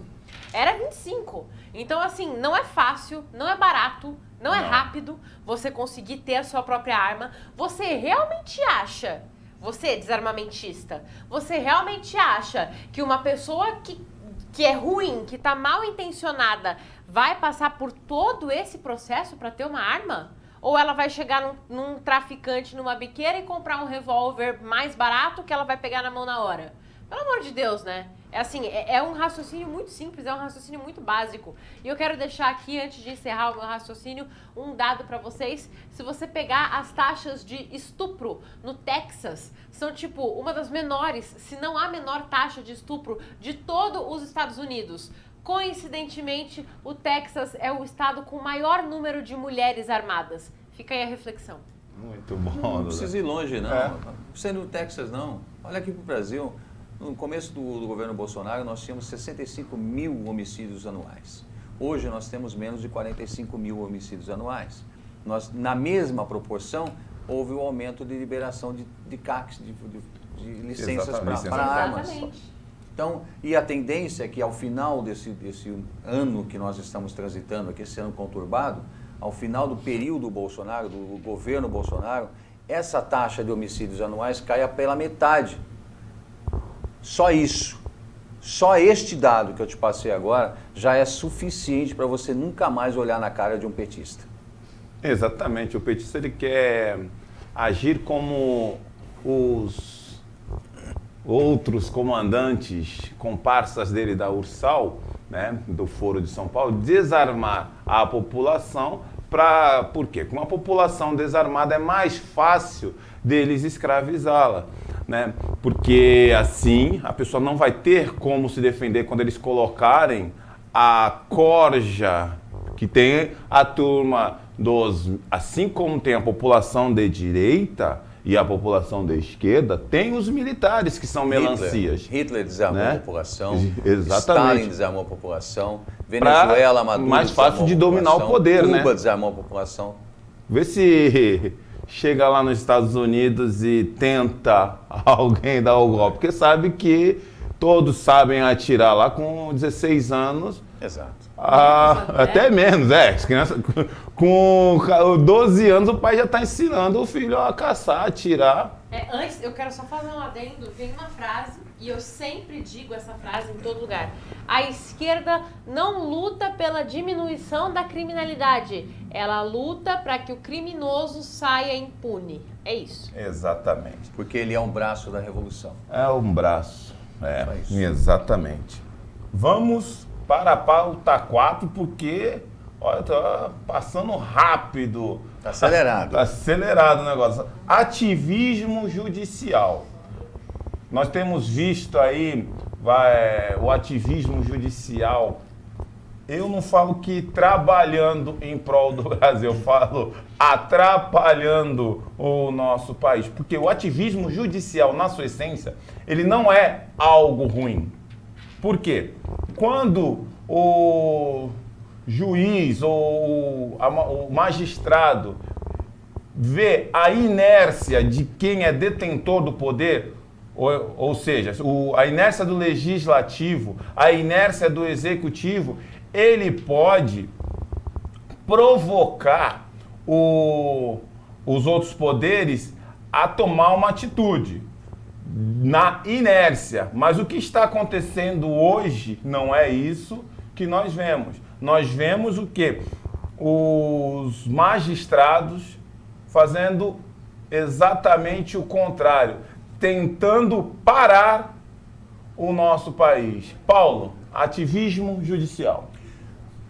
[SPEAKER 3] era 25. Então, assim, não é fácil, não é barato, não é rápido você conseguir ter a sua própria arma. Você realmente acha, você desarmamentista, você realmente acha que uma pessoa que é ruim, que tá mal intencionada, vai passar por todo esse processo para ter uma arma? Ou ela vai chegar num traficante, numa biqueira e comprar um revólver mais barato que ela vai pegar na mão na hora? Pelo amor de Deus, né? É assim, é um raciocínio muito simples, é um raciocínio muito básico. E eu quero deixar aqui, antes de encerrar o meu raciocínio, um dado para vocês. Se você pegar as taxas de estupro no Texas, são tipo uma das menores, se não a menor taxa de estupro de todos os Estados Unidos. Coincidentemente, o Texas é o estado com o maior número de mulheres armadas. Fica aí a reflexão.
[SPEAKER 2] Muito bom.
[SPEAKER 4] Não precisa ir longe, não. Não precisa ir no Texas, não. Olha aqui para o Brasil. No começo do governo Bolsonaro, nós tínhamos 65 mil homicídios anuais. Hoje, nós temos menos de 45 mil homicídios anuais. Na mesma proporção, houve o aumento de liberação de CACs, de licenças para armas.
[SPEAKER 3] Exatamente.
[SPEAKER 4] Então, e a tendência é que ao final desse ano que nós estamos transitando aqui, esse ano conturbado, ao final do período Bolsonaro, do governo Bolsonaro, essa taxa de homicídios anuais caia pela metade. Só isso, só este dado que eu te passei agora, já é suficiente para você nunca mais olhar na cara de um petista.
[SPEAKER 2] Exatamente, o petista ele quer agir como os outros comandantes, comparsas dele da Ursal, né, do Foro de São Paulo, desarmar a população. Por quê? Com uma população desarmada é mais fácil deles escravizá-la, né? Porque assim a pessoa não vai ter como se defender quando eles colocarem a corja que tem a turma assim como tem a população de direita e a população de esquerda, tem os militares que são melancias.
[SPEAKER 4] Hitler desarmou, né, a população.
[SPEAKER 2] Exatamente.
[SPEAKER 4] Stalin desarmou a população. Venezuela, Maduro
[SPEAKER 2] mais fácil de dominar o poder,
[SPEAKER 4] Cuba,
[SPEAKER 2] né?
[SPEAKER 4] Cuba desarmou a população.
[SPEAKER 2] Vê se chega lá nos Estados Unidos e tenta alguém dar o golpe, porque sabe que todos sabem atirar lá com 16 anos.
[SPEAKER 4] Exato.
[SPEAKER 2] Até menos, criança, com 12 anos o pai já está ensinando o filho a caçar, a atirar.
[SPEAKER 3] Antes, eu quero só fazer um adendo, vem uma frase, e eu sempre digo essa frase em todo lugar. A esquerda não luta pela diminuição da criminalidade, ela luta para que o criminoso saia impune. É isso.
[SPEAKER 2] Exatamente.
[SPEAKER 4] Porque ele é um braço da revolução.
[SPEAKER 2] É um braço, exatamente. Vamos para a pauta 4, porque, olha, tá passando rápido.
[SPEAKER 4] Tá acelerado.
[SPEAKER 2] Tá acelerado o negócio. Ativismo judicial. Nós temos visto aí o ativismo judicial. Eu não falo que trabalhando em prol do Brasil, eu falo atrapalhando o nosso país. Porque o ativismo judicial, na sua essência, ele não é algo ruim. Por quê? Quando o juiz ou o magistrado vê a inércia de quem é detentor do poder, ou seja, a inércia do legislativo, a inércia do executivo, ele pode provocar os outros poderes a tomar uma atitude na inércia. Mas o que está acontecendo hoje não é isso que nós vemos. Nós vemos o quê? Os magistrados fazendo exatamente o contrário, tentando parar o nosso país. Paulo, ativismo judicial.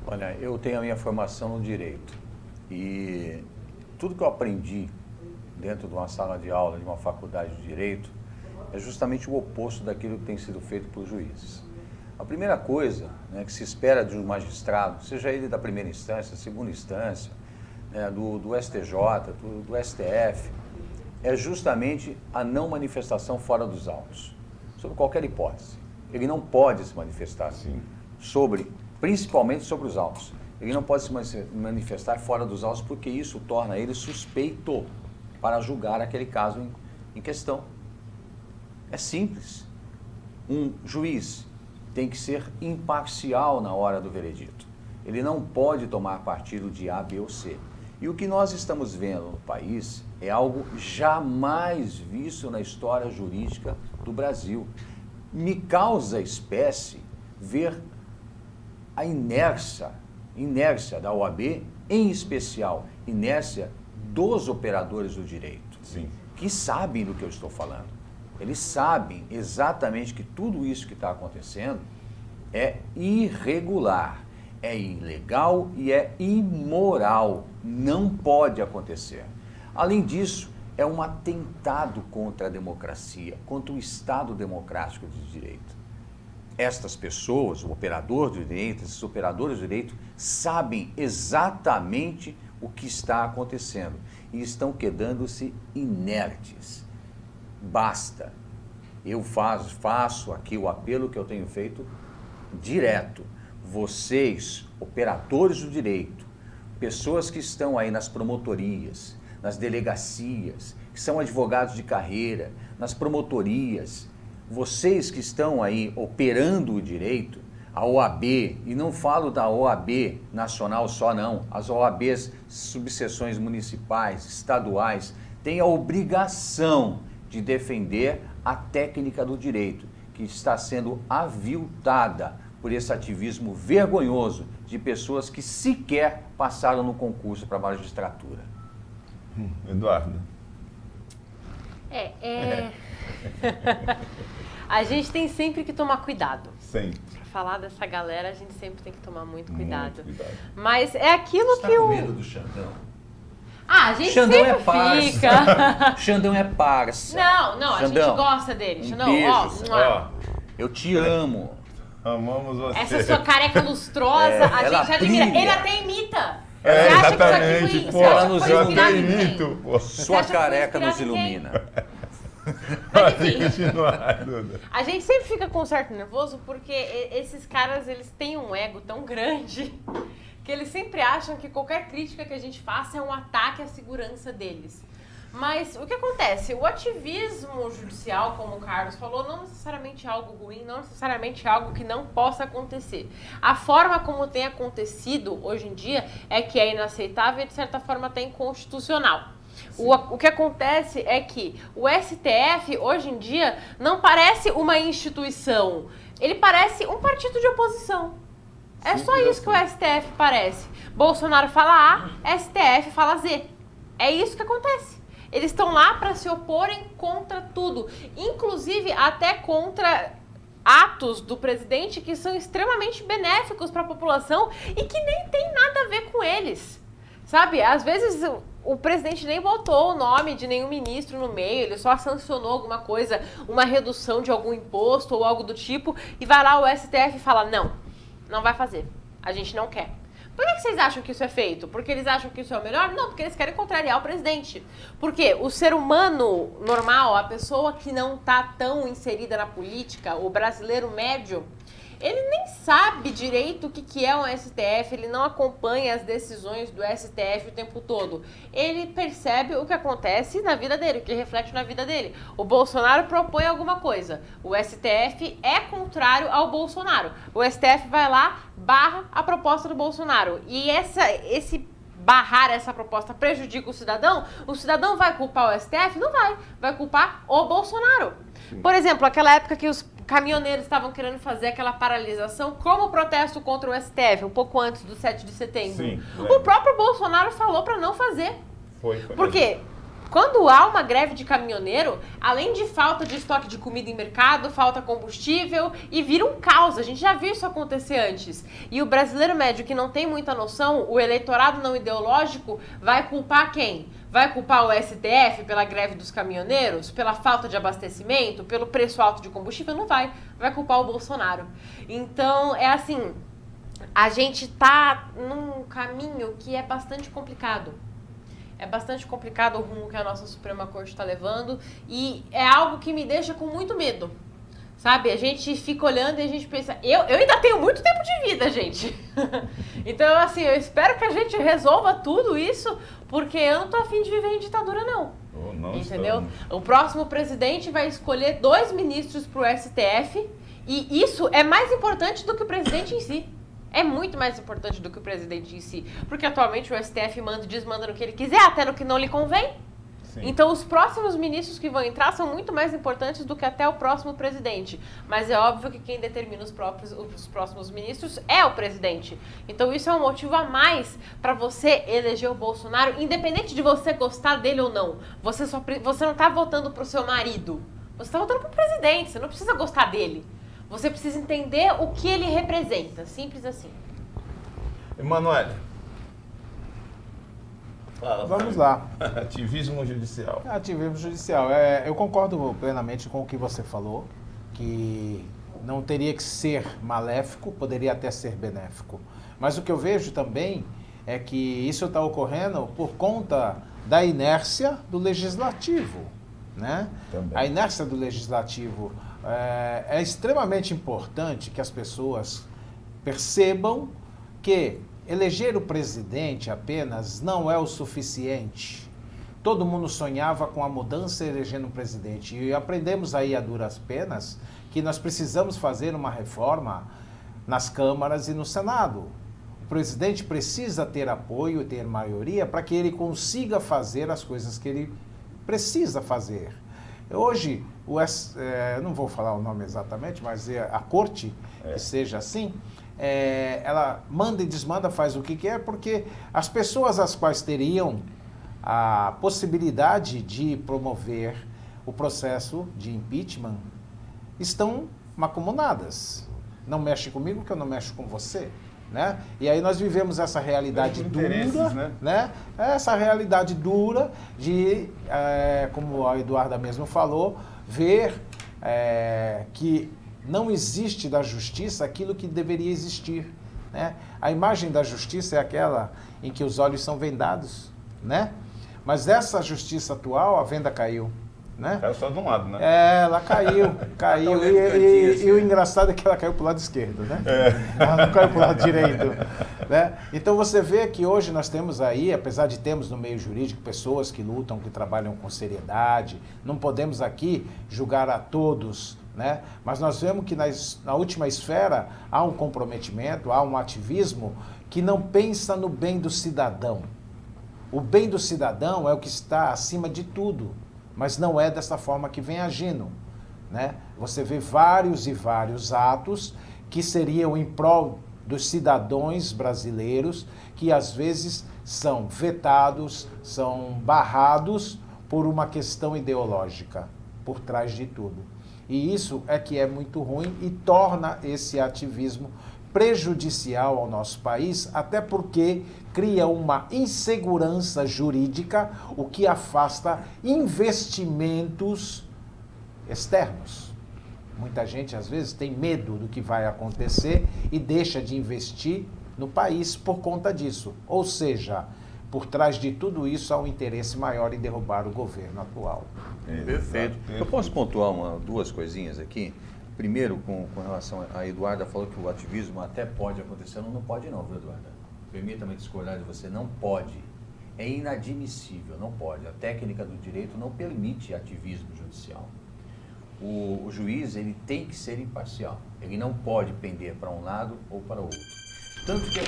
[SPEAKER 4] Olha, eu tenho a minha formação no direito e tudo que eu aprendi dentro de uma sala de aula de uma faculdade de direito é justamente o oposto daquilo que tem sido feito por juízes. A primeira coisa, né, que se espera de um magistrado, seja ele da primeira instância, segunda instância, né, do STJ, do STF, é justamente a não manifestação fora dos autos, sobre qualquer hipótese. Ele não pode se manifestar assim, principalmente sobre os autos. Ele não pode se manifestar fora dos autos porque isso torna ele suspeito para julgar aquele caso em questão. É simples. Um juiz tem que ser imparcial na hora do veredito. Ele não pode tomar partido de A, B ou C. E o que nós estamos vendo no país é algo jamais visto na história jurídica do Brasil. Me causa espécie ver a inércia da OAB, em especial, inércia dos operadores do direito,
[SPEAKER 2] Sim.
[SPEAKER 4] que sabem do que eu estou falando. Eles sabem exatamente que tudo isso que está acontecendo é irregular, é ilegal e é imoral. Não pode acontecer. Além disso, é um atentado contra a democracia, contra o Estado democrático de direito. Estas pessoas, o operador do direito, esses operadores do direito, sabem exatamente o que está acontecendo e estão quedando-se inertes. Basta. Eu faço aqui o apelo que eu tenho feito direto. Vocês, operadores do direito, pessoas que estão aí nas promotorias, nas delegacias, que são advogados de carreira, nas promotorias, vocês que estão aí operando o direito, a OAB, e não falo da OAB nacional só não, as OABs, subseções municipais, estaduais, têm a obrigação de defender a técnica do direito, que está sendo aviltada por esse ativismo vergonhoso de pessoas que sequer passaram no concurso para a magistratura.
[SPEAKER 2] Eduardo.
[SPEAKER 3] A gente tem sempre que tomar cuidado.
[SPEAKER 2] Sempre.
[SPEAKER 3] Pra falar dessa galera, a gente sempre tem que tomar muito cuidado.
[SPEAKER 2] Muito cuidado.
[SPEAKER 3] Mas é aquilo
[SPEAKER 4] Você
[SPEAKER 3] que
[SPEAKER 4] tá com
[SPEAKER 3] o...
[SPEAKER 4] medo do Xandão?
[SPEAKER 3] Ah, a gente
[SPEAKER 4] Xandão
[SPEAKER 3] sempre
[SPEAKER 4] é parça.
[SPEAKER 3] fica.
[SPEAKER 4] Xandão é parça.
[SPEAKER 3] Não, a
[SPEAKER 4] Xandão,
[SPEAKER 3] gente gosta dele.
[SPEAKER 4] um
[SPEAKER 3] Xandão,
[SPEAKER 4] beijo,
[SPEAKER 3] ó,
[SPEAKER 4] Xandão.
[SPEAKER 3] mua.
[SPEAKER 4] Eu te amo.
[SPEAKER 2] Amamos você.
[SPEAKER 3] Essa sua careca lustrosa, a
[SPEAKER 4] ela
[SPEAKER 3] gente admira.
[SPEAKER 4] brilha.
[SPEAKER 3] Ele até imita.
[SPEAKER 2] É,
[SPEAKER 3] Você acha que
[SPEAKER 2] exatamente,
[SPEAKER 3] isso aqui
[SPEAKER 2] pô.
[SPEAKER 3] foi, você acha
[SPEAKER 4] Ela
[SPEAKER 3] que
[SPEAKER 4] nos
[SPEAKER 3] foi
[SPEAKER 2] Eu
[SPEAKER 3] inspirado
[SPEAKER 2] até
[SPEAKER 3] em quem?
[SPEAKER 2] imito, pô.
[SPEAKER 4] Sua
[SPEAKER 3] acha que foi
[SPEAKER 4] careca nos
[SPEAKER 3] inspirado em quem?
[SPEAKER 4] ilumina.
[SPEAKER 2] Pode continuar, Duda.
[SPEAKER 3] A gente sempre fica com um certo nervoso porque esses caras, eles têm um ego tão grande que eles sempre acham que qualquer crítica que a gente faça é um ataque à segurança deles. Mas o que acontece? O ativismo judicial, como o Carlos falou, não necessariamente é algo ruim, não necessariamente é algo que não possa acontecer. A forma como tem acontecido hoje em dia é que é inaceitável e, de certa forma, até inconstitucional. O que acontece é que o STF, hoje em dia, não parece uma instituição. Ele parece um partido de oposição. É só isso que o STF parece. Bolsonaro fala A, STF fala Z. É isso que acontece. Eles estão lá para se oporem contra tudo, inclusive até contra atos do presidente que são extremamente benéficos para a população e que nem tem nada a ver com eles. Sabe, às vezes o presidente nem botou o nome de nenhum ministro no meio, ele só sancionou alguma coisa, uma redução de algum imposto ou algo do tipo, e vai lá o STF e fala, não vai fazer, a gente não quer. Por que vocês acham que isso é feito? Porque eles acham que isso é o melhor? Não, porque eles querem contrariar o presidente. Porque o ser humano normal, a pessoa que não está tão inserida na política, o brasileiro médio, ele nem sabe direito o que é um STF, ele não acompanha as decisões do STF o tempo todo. Ele percebe o que acontece na vida dele, o que reflete na vida dele. O Bolsonaro propõe alguma coisa, o STF é contrário ao Bolsonaro. O STF vai lá, barra a proposta do Bolsonaro. E esse barrar essa proposta prejudica o cidadão vai culpar o STF? Não vai. Vai culpar o Bolsonaro. Por exemplo, aquela época que os caminhoneiros estavam querendo fazer aquela paralisação como protesto contra o STF, um pouco antes do 7 de setembro.
[SPEAKER 2] Sim,
[SPEAKER 3] o próprio Bolsonaro falou para não fazer.
[SPEAKER 2] Foi
[SPEAKER 3] Porque quando há uma greve de caminhoneiro, além de falta de estoque de comida em mercado, falta combustível e vira um caos. A gente já viu isso acontecer antes. E o brasileiro médio que não tem muita noção, o eleitorado não ideológico, vai culpar quem? Vai culpar o STF pela greve dos caminhoneiros? Pela falta de abastecimento? Pelo preço alto de combustível? Não vai. Vai culpar o Bolsonaro. Então, é assim, a gente tá num caminho que é bastante complicado. É bastante complicado o rumo que a nossa Suprema Corte está levando e é algo que me deixa com muito medo, sabe? A gente fica olhando e a gente pensa, eu ainda tenho muito tempo de vida, gente. Então, assim, eu espero que a gente resolva tudo isso, porque eu não tô afim de viver em ditadura, não.
[SPEAKER 2] Não
[SPEAKER 3] Entendeu?
[SPEAKER 2] estamos.
[SPEAKER 3] O próximo presidente vai escolher 2 ministros pro STF E isso é mais importante do que o presidente em si. É muito mais importante do que o presidente em si. Porque atualmente o STF manda e desmanda no que ele quiser, até no que não lhe convém.
[SPEAKER 2] Sim.
[SPEAKER 3] Então os próximos ministros que vão entrar são muito mais importantes do que até o próximo presidente. Mas é óbvio que quem determina os próximos ministros é o presidente. Então isso é um motivo a mais para você eleger o Bolsonaro, independente de você gostar dele ou não. Você não está votando pro seu marido. Você está votando pro presidente, você não precisa gostar dele. Você precisa entender o que ele representa. Simples assim.
[SPEAKER 2] Emanuele. Fala.
[SPEAKER 5] Vamos lá.
[SPEAKER 2] Ativismo judicial.
[SPEAKER 5] Ativismo judicial. Eu concordo plenamente com o que você falou, que não teria que ser maléfico, poderia até ser benéfico. Mas o que eu vejo também é que isso está ocorrendo por conta da inércia do legislativo, né?
[SPEAKER 2] Também.
[SPEAKER 5] A inércia do legislativo é extremamente importante que as pessoas percebam que eleger o presidente apenas não é o suficiente. Todo mundo sonhava com a mudança elegendo um presidente. E aprendemos aí a duras penas que nós precisamos fazer uma reforma nas câmaras e no Senado. O presidente precisa ter apoio e ter maioria para que ele consiga fazer as coisas que ele precisa fazer. Hoje, eu não vou falar o nome exatamente, mas a corte, que seja assim, ela manda e desmanda, faz o que quer, porque as pessoas às quais teriam a possibilidade de promover o processo de impeachment estão macumunadas. Não mexe comigo que eu não mexo com você. Né? E aí nós vivemos essa realidade dura, né? Essa realidade dura de, como a Eduarda mesmo falou, ver que não existe da justiça aquilo que deveria existir. Né? A imagem da justiça é aquela em que os olhos são vendados, né? Mas essa justiça atual, a venda caiu. Né?
[SPEAKER 2] Caiu só de um lado, né?
[SPEAKER 5] Ela caiu. E o engraçado é que ela caiu para o lado esquerdo, né? Ela não caiu para o lado direito. Né? Então você vê que hoje nós temos aí, apesar de termos no meio jurídico pessoas que lutam, que trabalham com seriedade, não podemos aqui julgar a todos, né? Mas nós vemos que na última esfera há um comprometimento, há um ativismo que não pensa no bem do cidadão. O bem do cidadão é o que está acima de tudo. Mas não é dessa forma que vem agindo, né? Você vê vários e vários atos que seriam em prol dos cidadãos brasileiros, que às vezes são vetados, são barrados por uma questão ideológica, por trás de tudo. E isso é que é muito ruim e torna esse ativismo prejudicial ao nosso país, até porque cria uma insegurança jurídica, o que afasta investimentos externos. Muita gente, às vezes, tem medo do que vai acontecer e deixa de investir no país por conta disso. Ou seja, por trás de tudo isso há um interesse maior em derrubar o governo atual.
[SPEAKER 4] Perfeito. Eu posso pontuar duas coisinhas aqui? Primeiro, com relação a Eduarda, falou que o ativismo até pode acontecer, não pode não, viu, Eduarda? Permita-me discordar de você, não pode. É inadmissível, não pode. A técnica do direito não permite ativismo judicial. O juiz, ele tem que ser imparcial. Ele não pode pender para um lado ou para o outro. Tanto que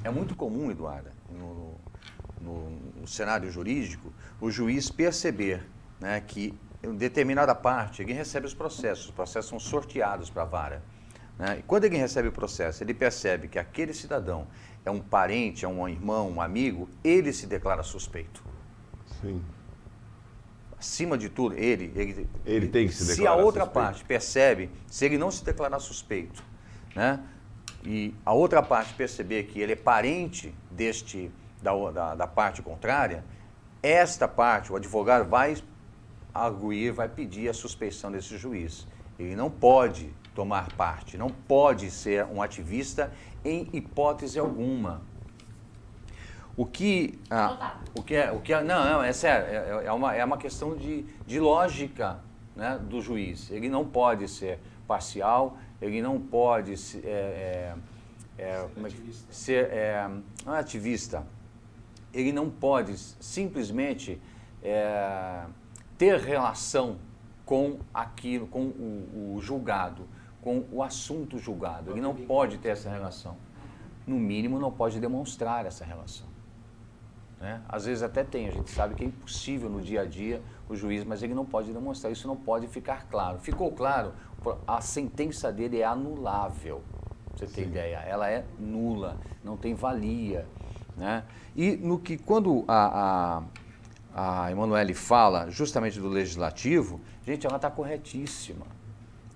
[SPEAKER 4] é muito comum, Eduarda, no cenário jurídico, o juiz perceber, né, que em determinada parte, ele recebe os processos são sorteados para a vara. Né? E quando ele recebe o processo, ele percebe que aquele cidadão é um parente, é um irmão, um amigo, ele se declara suspeito.
[SPEAKER 2] Sim.
[SPEAKER 4] Acima de tudo, ele
[SPEAKER 2] tem que se declarar suspeito.
[SPEAKER 4] Se a outra parte percebe, se ele não se declarar suspeito, né? E a outra parte perceber que ele é parente da parte contrária, esta parte, o advogado vai arguir, vai pedir a suspeição desse juiz. Ele não pode tomar parte, não pode ser um ativista em hipótese alguma. Não, é sério, é uma questão de lógica, né, do juiz. Ele não pode ser parcial, ele não pode ser ativista. Ele não pode simplesmente ter relação com aquilo, com o julgado. com o assunto julgado. Ele não pode ter essa relação. No mínimo, não pode demonstrar essa relação. Né? Às vezes até tem, a gente sabe que é impossível no dia a dia o juiz, mas ele não pode demonstrar, isso não pode ficar claro. Ficou claro, a sentença dele é anulável, pra você ter ideia, ela é nula, não tem valia. Né? E no que quando a Emanuele fala justamente do legislativo, gente, ela está corretíssima.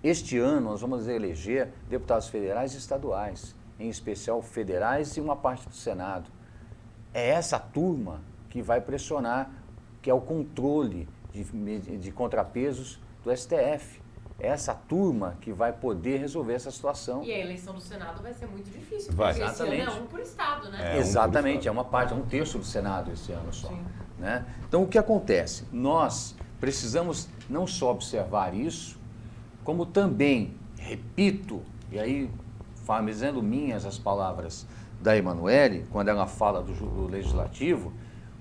[SPEAKER 4] Este ano nós vamos eleger deputados federais e estaduais, em especial federais e uma parte do Senado. É essa turma que vai pressionar, que é o controle de contrapesos do STF. É essa turma que vai poder resolver essa situação.
[SPEAKER 3] E a eleição do Senado vai ser muito difícil,
[SPEAKER 2] Vai.
[SPEAKER 3] porque
[SPEAKER 4] Exatamente.
[SPEAKER 3] esse ano é um por estado, né?
[SPEAKER 4] Exatamente, é uma parte, é um terço do Senado esse ano só. Né? Então, o que acontece? Nós precisamos não só observar isso, como também, repito, e aí, fazendo minhas as palavras da Emanuele, quando ela fala do legislativo,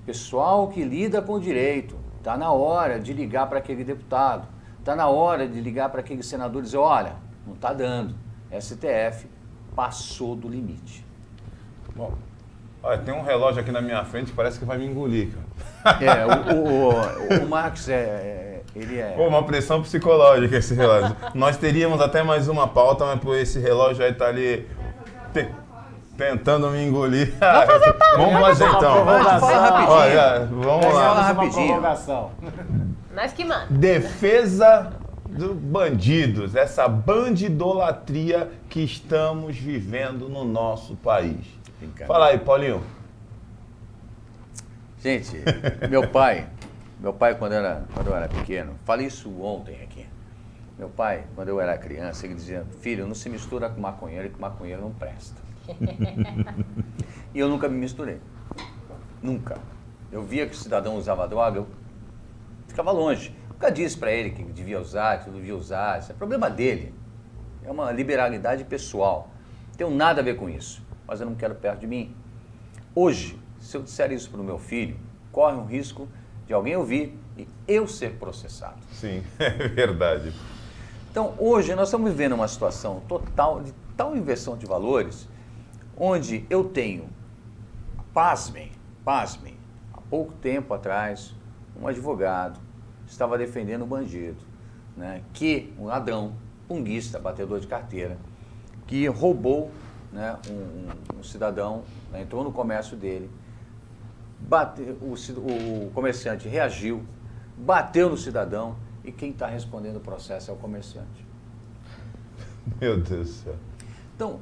[SPEAKER 4] pessoal que lida com o direito, está na hora de ligar para aquele deputado, está na hora de ligar para aquele senador e dizer, olha, não está dando, STF passou do limite.
[SPEAKER 2] Bom, olha, tem um relógio aqui na minha frente que parece que vai me engolir, cara.
[SPEAKER 4] O Marx, ele é...
[SPEAKER 2] Pô, uma pressão psicológica esse relógio. Nós teríamos até mais uma pauta, mas por esse relógio aí tá ali tentando me engolir. Vamos fazer então.
[SPEAKER 4] Fala rapidinho.
[SPEAKER 2] Olha, vamos
[SPEAKER 4] Fala
[SPEAKER 2] lá.
[SPEAKER 4] rapidinho.
[SPEAKER 3] Mas que manda.
[SPEAKER 2] Defesa dos bandidos, essa bandidolatria que estamos vivendo no nosso país. Fala aí, Paulinho.
[SPEAKER 4] Gente, meu pai quando eu era pequeno, falei isso ontem aqui. Meu pai, quando eu era criança, ele dizia, filho, não se mistura com maconheiro, que maconheiro não presta. E eu nunca me misturei. Nunca. Eu via que o cidadão usava droga, eu ficava longe. Nunca disse para ele que devia usar, que não devia usar. Isso é problema dele. É uma liberalidade pessoal. Não tenho nada a ver com isso. Mas eu não quero perto de mim. Hoje, se eu disser isso para o meu filho, corre um risco de alguém ouvir e eu ser processado.
[SPEAKER 2] Sim, é verdade.
[SPEAKER 4] Então, hoje, nós estamos vivendo uma situação total, de tal inversão de valores, onde eu tenho, pasmem, há pouco tempo atrás, um advogado estava defendendo um bandido, né, um ladrão, punguista, batedor de carteira, que roubou, né, um cidadão, né, entrou no comércio dele, o comerciante reagiu, bateu no cidadão e quem está respondendo o processo é o comerciante.
[SPEAKER 2] Meu Deus do céu.
[SPEAKER 4] Então,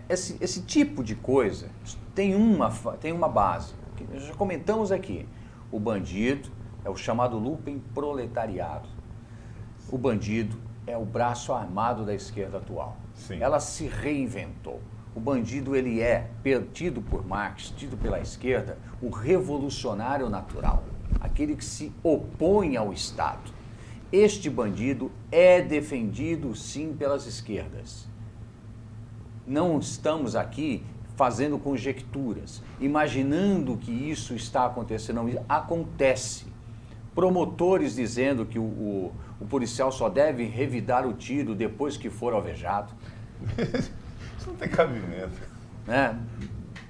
[SPEAKER 4] esse tipo de coisa tem uma base. Nós já comentamos aqui. O bandido é o chamado lumpen proletariado. O bandido é o braço armado da esquerda atual.
[SPEAKER 2] Sim.
[SPEAKER 4] Ela se reinventou. O bandido, ele tido por Marx, tido pela esquerda, o revolucionário natural, aquele que se opõe ao Estado. Este bandido é defendido, sim, pelas esquerdas. Não estamos aqui fazendo conjecturas, imaginando que isso está acontecendo. Não, acontece. Promotores dizendo que o policial só deve revidar o tiro depois que for alvejado.
[SPEAKER 2] Isso não tem cabimento.
[SPEAKER 4] Né?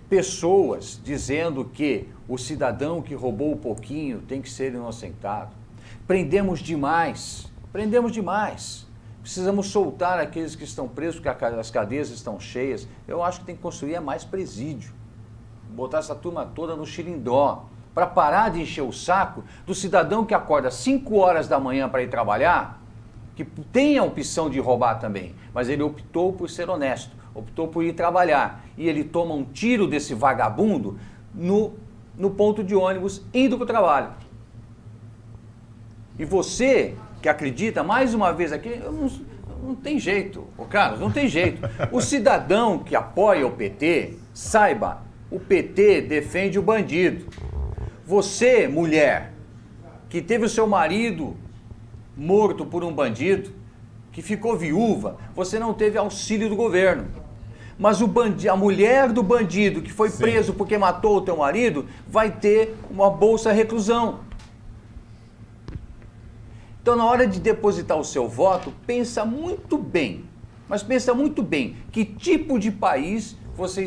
[SPEAKER 4] Pessoas dizendo que o cidadão que roubou um pouquinho tem que ser inocentado. Prendemos demais. Precisamos soltar aqueles que estão presos, porque as cadeias estão cheias. Eu acho que tem que construir mais presídio. Botar essa turma toda no xilindó, para parar de encher o saco do cidadão que acorda 5 horas da manhã para ir trabalhar, que tem a opção de roubar também, mas ele optou por ser honesto, optou por ir trabalhar, e ele toma um tiro desse vagabundo no ponto de ônibus indo para o trabalho. E você que acredita, mais uma vez aqui, não tem jeito, Carlos, não tem jeito. O cidadão que apoia o PT, saiba, o PT defende o bandido. Você, mulher, que teve o seu marido morto por um bandido, que ficou viúva, você não teve auxílio do governo. Mas a mulher do bandido que foi preso porque matou o teu marido, vai ter uma bolsa reclusão. Então, na hora de depositar o seu voto, pensa muito bem Mas pensa muito bem, que tipo de país você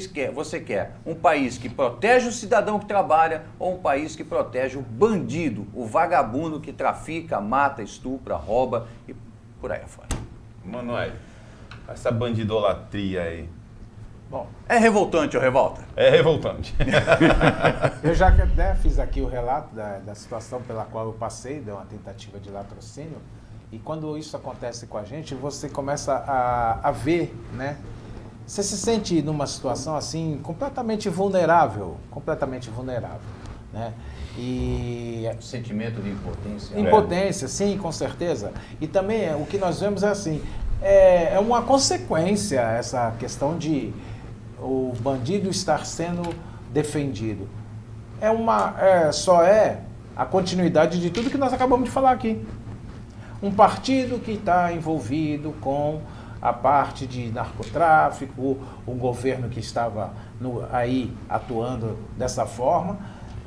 [SPEAKER 4] quer? Um país que protege o cidadão que trabalha ou um país que protege o bandido, o vagabundo que trafica, mata, estupra, rouba e por aí afora?
[SPEAKER 2] Manoel, essa bandidolatria aí.
[SPEAKER 5] Bom,
[SPEAKER 4] É revoltante ou revolta?
[SPEAKER 2] É revoltante.
[SPEAKER 5] eu já até fiz aqui o relato da situação pela qual eu passei, de uma tentativa de latrocínio, e quando isso acontece com a gente, você começa a ver, né? Você se sente numa situação assim, completamente vulnerável, né? E
[SPEAKER 4] Sentimento de impotência.
[SPEAKER 5] impotência, sim, com certeza. E também o que nós vemos é assim, é uma consequência essa questão de o bandido estar sendo defendido. Só é a continuidade de tudo que nós acabamos de falar aqui. Um partido que está envolvido com a parte de narcotráfico, o governo que estava aí atuando dessa forma,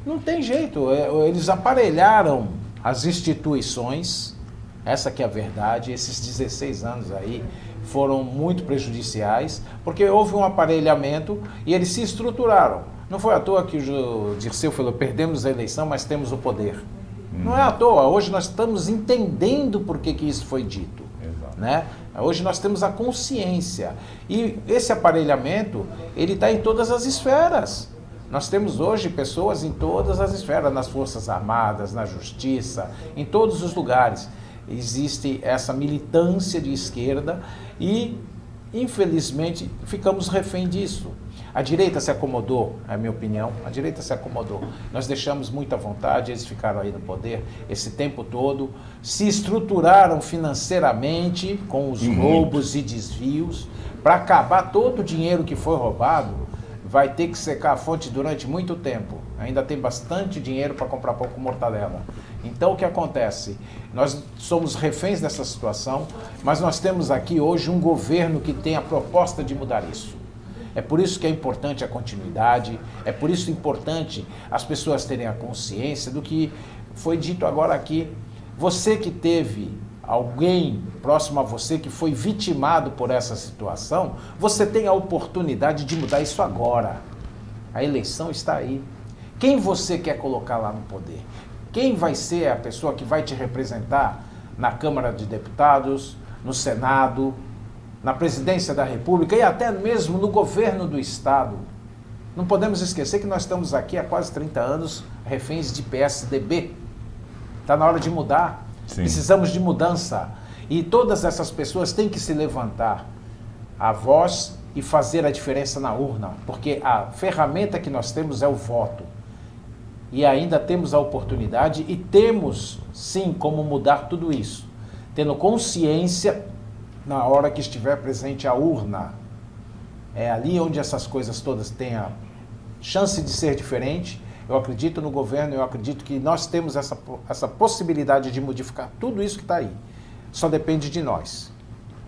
[SPEAKER 5] não tem jeito. Eles aparelharam as instituições, essa que é a verdade. Esses 16 anos aí foram muito prejudiciais, porque houve um aparelhamento e eles se estruturaram. Não foi à toa que o Dirceu falou, perdemos a eleição, mas temos o poder. Não é à toa, hoje nós estamos entendendo por que isso foi dito.
[SPEAKER 2] Exato.
[SPEAKER 5] Né? Hoje nós temos a consciência. E esse aparelhamento, ele está em todas as esferas. Nós temos hoje pessoas em todas as esferas, nas Forças Armadas, na Justiça, em todos os lugares. Existe essa militância de esquerda e, infelizmente, ficamos refém disso. A direita se acomodou, é a minha opinião, a direita se acomodou. Nós deixamos muita vontade, eles ficaram aí no poder esse tempo todo, se estruturaram financeiramente com os roubos e desvios, para acabar todo o dinheiro que foi roubado, vai ter que secar a fonte durante muito tempo. Ainda tem bastante dinheiro para comprar pão com mortadela. Então o que acontece? Nós somos reféns dessa situação, mas nós temos aqui hoje um governo que tem a proposta de mudar isso. É por isso que é importante a continuidade, é por isso importante as pessoas terem a consciência do que foi dito agora aqui. Você que teve alguém próximo a você que foi vitimado por essa situação, você tem a oportunidade de mudar isso agora. A eleição está aí. Quem você quer colocar lá no poder? Quem vai ser a pessoa que vai te representar na Câmara de Deputados, no Senado, na Presidência da República e até mesmo no governo do Estado? Não podemos esquecer que nós estamos aqui há quase 30 anos reféns de PSDB. Está na hora de mudar.
[SPEAKER 2] Sim.
[SPEAKER 5] Precisamos de mudança. E todas essas pessoas têm que se levantar a voz e fazer a diferença na urna, porque a ferramenta que nós temos é o voto. E ainda temos a oportunidade e temos, sim, como mudar tudo isso. Tendo consciência na hora que estiver presente a urna. É ali onde essas coisas todas têm a chance de ser diferente. Eu acredito no governo, eu acredito que nós temos essa possibilidade de modificar tudo isso que está aí. Só depende de nós.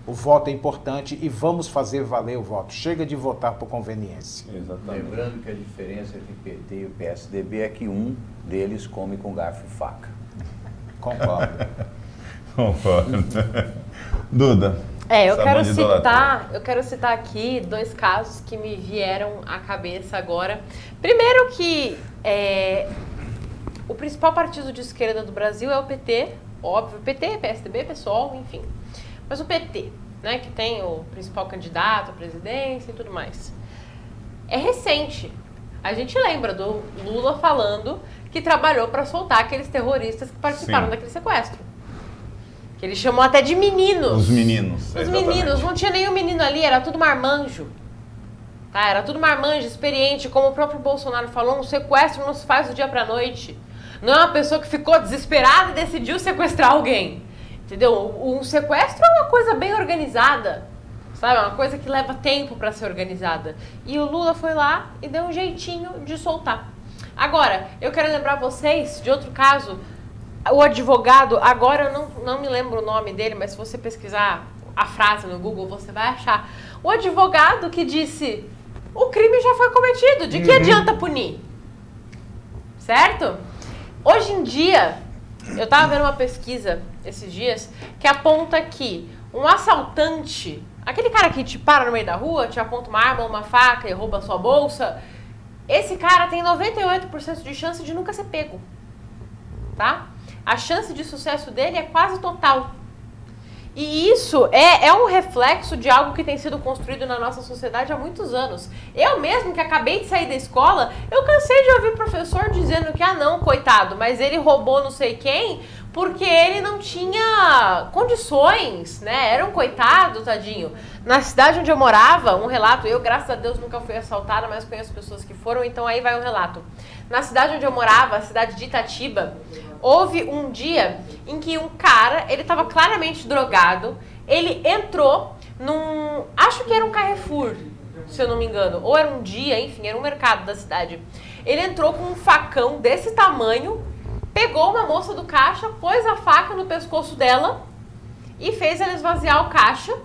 [SPEAKER 5] O voto é importante e vamos fazer valer o voto. Chega de votar por conveniência.
[SPEAKER 2] Exatamente.
[SPEAKER 4] Lembrando que a diferença entre o PT e o PSDB é que um deles come com garfo e faca.
[SPEAKER 5] Concordo.
[SPEAKER 2] Concordo. Duda.
[SPEAKER 3] Eu quero citar aqui 2 casos que me vieram à cabeça agora. Primeiro que o principal partido de esquerda do Brasil é o PT, óbvio, PT, PSDB, PSOL, enfim. Mas o PT, né, que tem o principal candidato à presidência e tudo mais. É recente. A gente lembra do Lula falando que trabalhou para soltar aqueles terroristas que participaram daquele sequestro. Que ele chamou até de meninos.
[SPEAKER 2] Os meninos.
[SPEAKER 3] Os meninos, não tinha nenhum menino ali, era tudo marmanjo. Tá? Era tudo marmanjo, experiente. Como o próprio Bolsonaro falou, um sequestro não se faz do dia pra noite. Não é uma pessoa que ficou desesperada e decidiu sequestrar alguém. Entendeu? Um sequestro é uma coisa bem organizada. Sabe? É uma coisa que leva tempo pra ser organizada. E o Lula foi lá e deu um jeitinho de soltar. Agora, eu quero lembrar vocês de outro caso. O advogado, agora eu não me lembro o nome dele, mas se você pesquisar a frase no Google, você vai achar. O advogado que disse, o crime já foi cometido, de que adianta punir? Certo? Hoje em dia, eu estava vendo uma pesquisa esses dias que aponta que um assaltante Aquele cara que te para no meio da rua, te aponta uma arma ou uma faca e rouba a sua bolsa, esse cara tem 98% de chance de nunca ser pego, tá? A chance de sucesso dele é quase total. E isso é um reflexo de algo que tem sido construído na nossa sociedade há muitos anos. Eu mesmo, que acabei de sair da escola, eu cansei de ouvir professor dizendo que, não, coitado, mas ele roubou não sei quem porque ele não tinha condições, né? Era um coitado, tadinho. Na cidade onde eu morava, um relato, eu, graças a Deus, nunca fui assaltada, mas conheço pessoas que foram, então aí vai um relato. Na cidade onde eu morava, a cidade de Itatiba, houve um dia em que um cara, ele estava claramente drogado, ele entrou acho que era um Carrefour, se eu não me engano, ou era um dia, enfim, era um mercado da cidade. Ele entrou com um facão desse tamanho, pegou uma moça do caixa, pôs a faca no pescoço dela e fez ela esvaziar o caixa.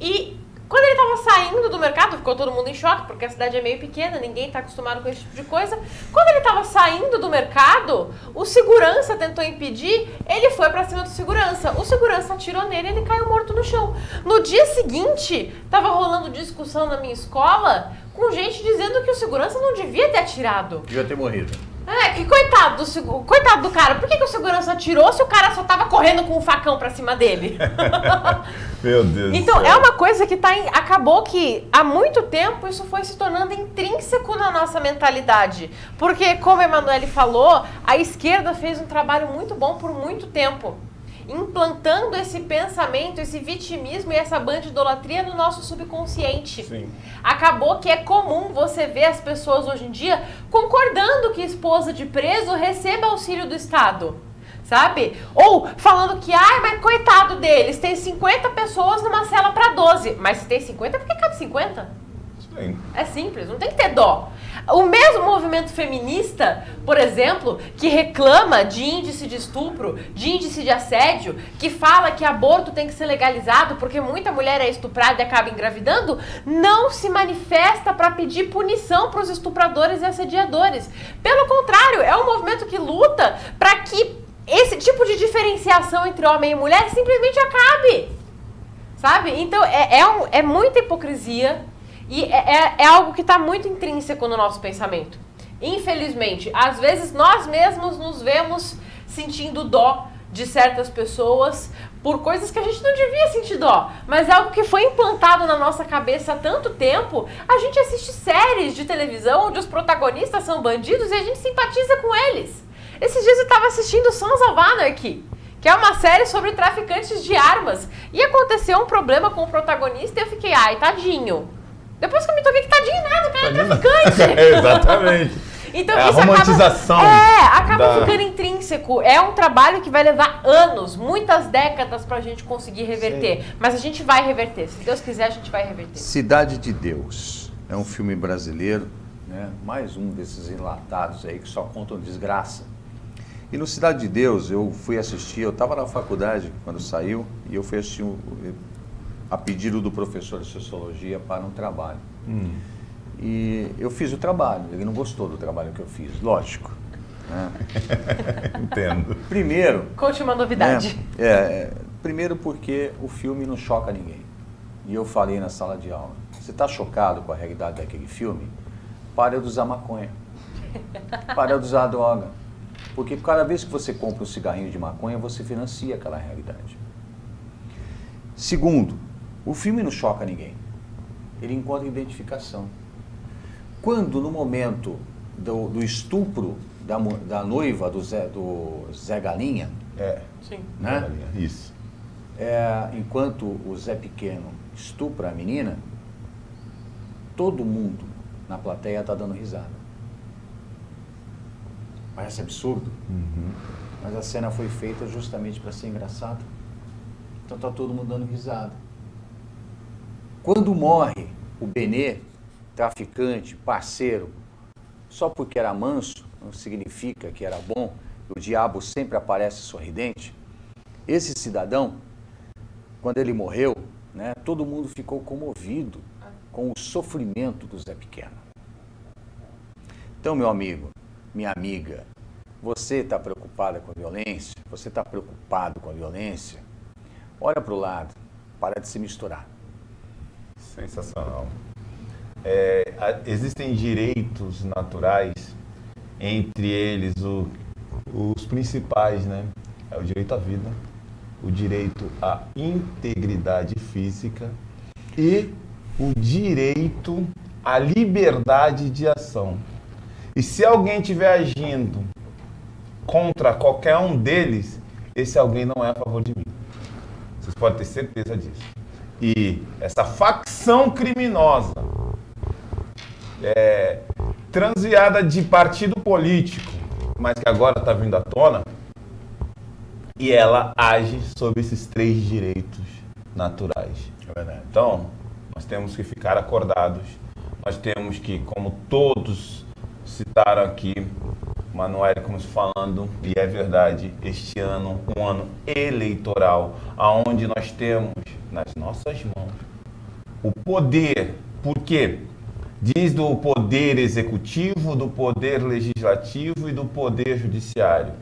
[SPEAKER 3] E quando ele estava saindo do mercado, ficou todo mundo em choque, porque a cidade é meio pequena, ninguém está acostumado com esse tipo de coisa. Quando ele estava saindo do mercado, o segurança tentou impedir, ele foi para cima do segurança. O segurança atirou nele e ele caiu morto no chão. No dia seguinte, estava rolando discussão na minha escola, com gente dizendo que o segurança não devia ter atirado.
[SPEAKER 4] Devia ter morrido.
[SPEAKER 3] Que coitado do cara. Por que o segurança atirou se o cara só tava correndo com um facão pra cima dele?
[SPEAKER 2] Meu Deus.
[SPEAKER 3] Então, é uma coisa que acabou que há muito tempo isso foi se tornando intrínseco na nossa mentalidade. Porque, como a Emanuele falou, a esquerda fez um trabalho muito bom por muito tempo, implantando esse pensamento, esse vitimismo e essa bandidolatria no nosso subconsciente.
[SPEAKER 2] Sim.
[SPEAKER 3] Acabou que é comum você ver as pessoas hoje em dia concordando que esposa de preso receba auxílio do Estado, sabe? Ou falando que, mas coitado deles, tem 50 pessoas numa cela para 12. Mas se tem 50, por que cabe 50?
[SPEAKER 2] Sim.
[SPEAKER 3] É simples, não tem que ter dó. O mesmo movimento feminista, por exemplo, que reclama de índice de estupro, de índice de assédio, que fala que aborto tem que ser legalizado porque muita mulher é estuprada e acaba engravidando, não se manifesta para pedir punição para os estupradores e assediadores. Pelo contrário, é um movimento que luta para que esse tipo de diferenciação entre homem e mulher simplesmente acabe. Sabe? Então, é muita hipocrisia. E é algo que está muito intrínseco no nosso pensamento. Infelizmente, às vezes nós mesmos nos vemos sentindo dó de certas pessoas por coisas que a gente não devia sentir dó. Mas é algo que foi implantado na nossa cabeça há tanto tempo. A gente assiste séries de televisão onde os protagonistas são bandidos e a gente simpatiza com eles. Esses dias eu estava assistindo Sons of Anarchy, que é uma série sobre traficantes de armas. E aconteceu um problema com o protagonista e eu fiquei, tadinho. Depois que eu me toquei que tadinho nada, o cara é traficante.
[SPEAKER 2] Exatamente.
[SPEAKER 3] Então,
[SPEAKER 2] a
[SPEAKER 3] isso
[SPEAKER 2] romantização.
[SPEAKER 3] acaba ficando intrínseco. É um trabalho que vai levar anos, muitas décadas pra gente conseguir reverter. Sim. Mas a gente vai reverter. Se Deus quiser, a gente vai reverter.
[SPEAKER 4] Cidade de Deus. É um filme brasileiro, né? Mais um desses enlatados aí que só contam desgraça. E no Cidade de Deus eu fui assistir, eu estava na faculdade quando saiu, e eu fui assistir a pedido do professor de Sociologia para um trabalho. E eu fiz o trabalho, ele não gostou do trabalho que eu fiz, lógico. Né?
[SPEAKER 2] Entendo.
[SPEAKER 3] Primeiro... Conte uma novidade.
[SPEAKER 4] Primeiro porque o filme não choca ninguém. E eu falei na sala de aula, você está chocado com a realidade daquele filme? Para de usar maconha. Para de usar droga. Porque cada vez que você compra um cigarrinho de maconha, você financia aquela realidade. Segundo, o filme não choca ninguém. Ele encontra identificação. Quando, no momento do estupro da noiva do Zé Galinha...
[SPEAKER 2] Sim.
[SPEAKER 4] Né?
[SPEAKER 2] Isso.
[SPEAKER 4] Enquanto o Zé Pequeno estupra a menina, todo mundo na plateia está dando risada. Parece absurdo, mas a cena foi feita justamente para ser engraçada. Então está todo mundo dando risada. Quando morre o Benê, traficante, parceiro, só porque era manso, não significa que era bom, o diabo sempre aparece sorridente. Esse cidadão, quando ele morreu, né, todo mundo ficou comovido com o sofrimento do Zé Pequeno. Então, meu amigo, minha amiga, você está preocupada com a violência? Você está preocupado com a violência? Olha para o lado, para de se misturar.
[SPEAKER 2] Sensacional. Existem direitos naturais, entre eles os principais, né? É o direito à vida, o direito à integridade física e o direito à liberdade de ação. E se alguém estiver agindo contra qualquer um deles, esse alguém não é a favor de mim. Vocês podem ter certeza disso. E essa facção criminosa, transviada de partido político, mas que agora está vindo à tona, e ela age sobre esses 3 direitos naturais.
[SPEAKER 4] É verdade.
[SPEAKER 2] Então, nós temos que ficar acordados, nós temos que, como todos citaram aqui, Manoel começou falando, e é verdade, este ano, um ano eleitoral, onde nós temos nas nossas mãos o poder, porque diz do poder executivo, do poder legislativo e do poder judiciário.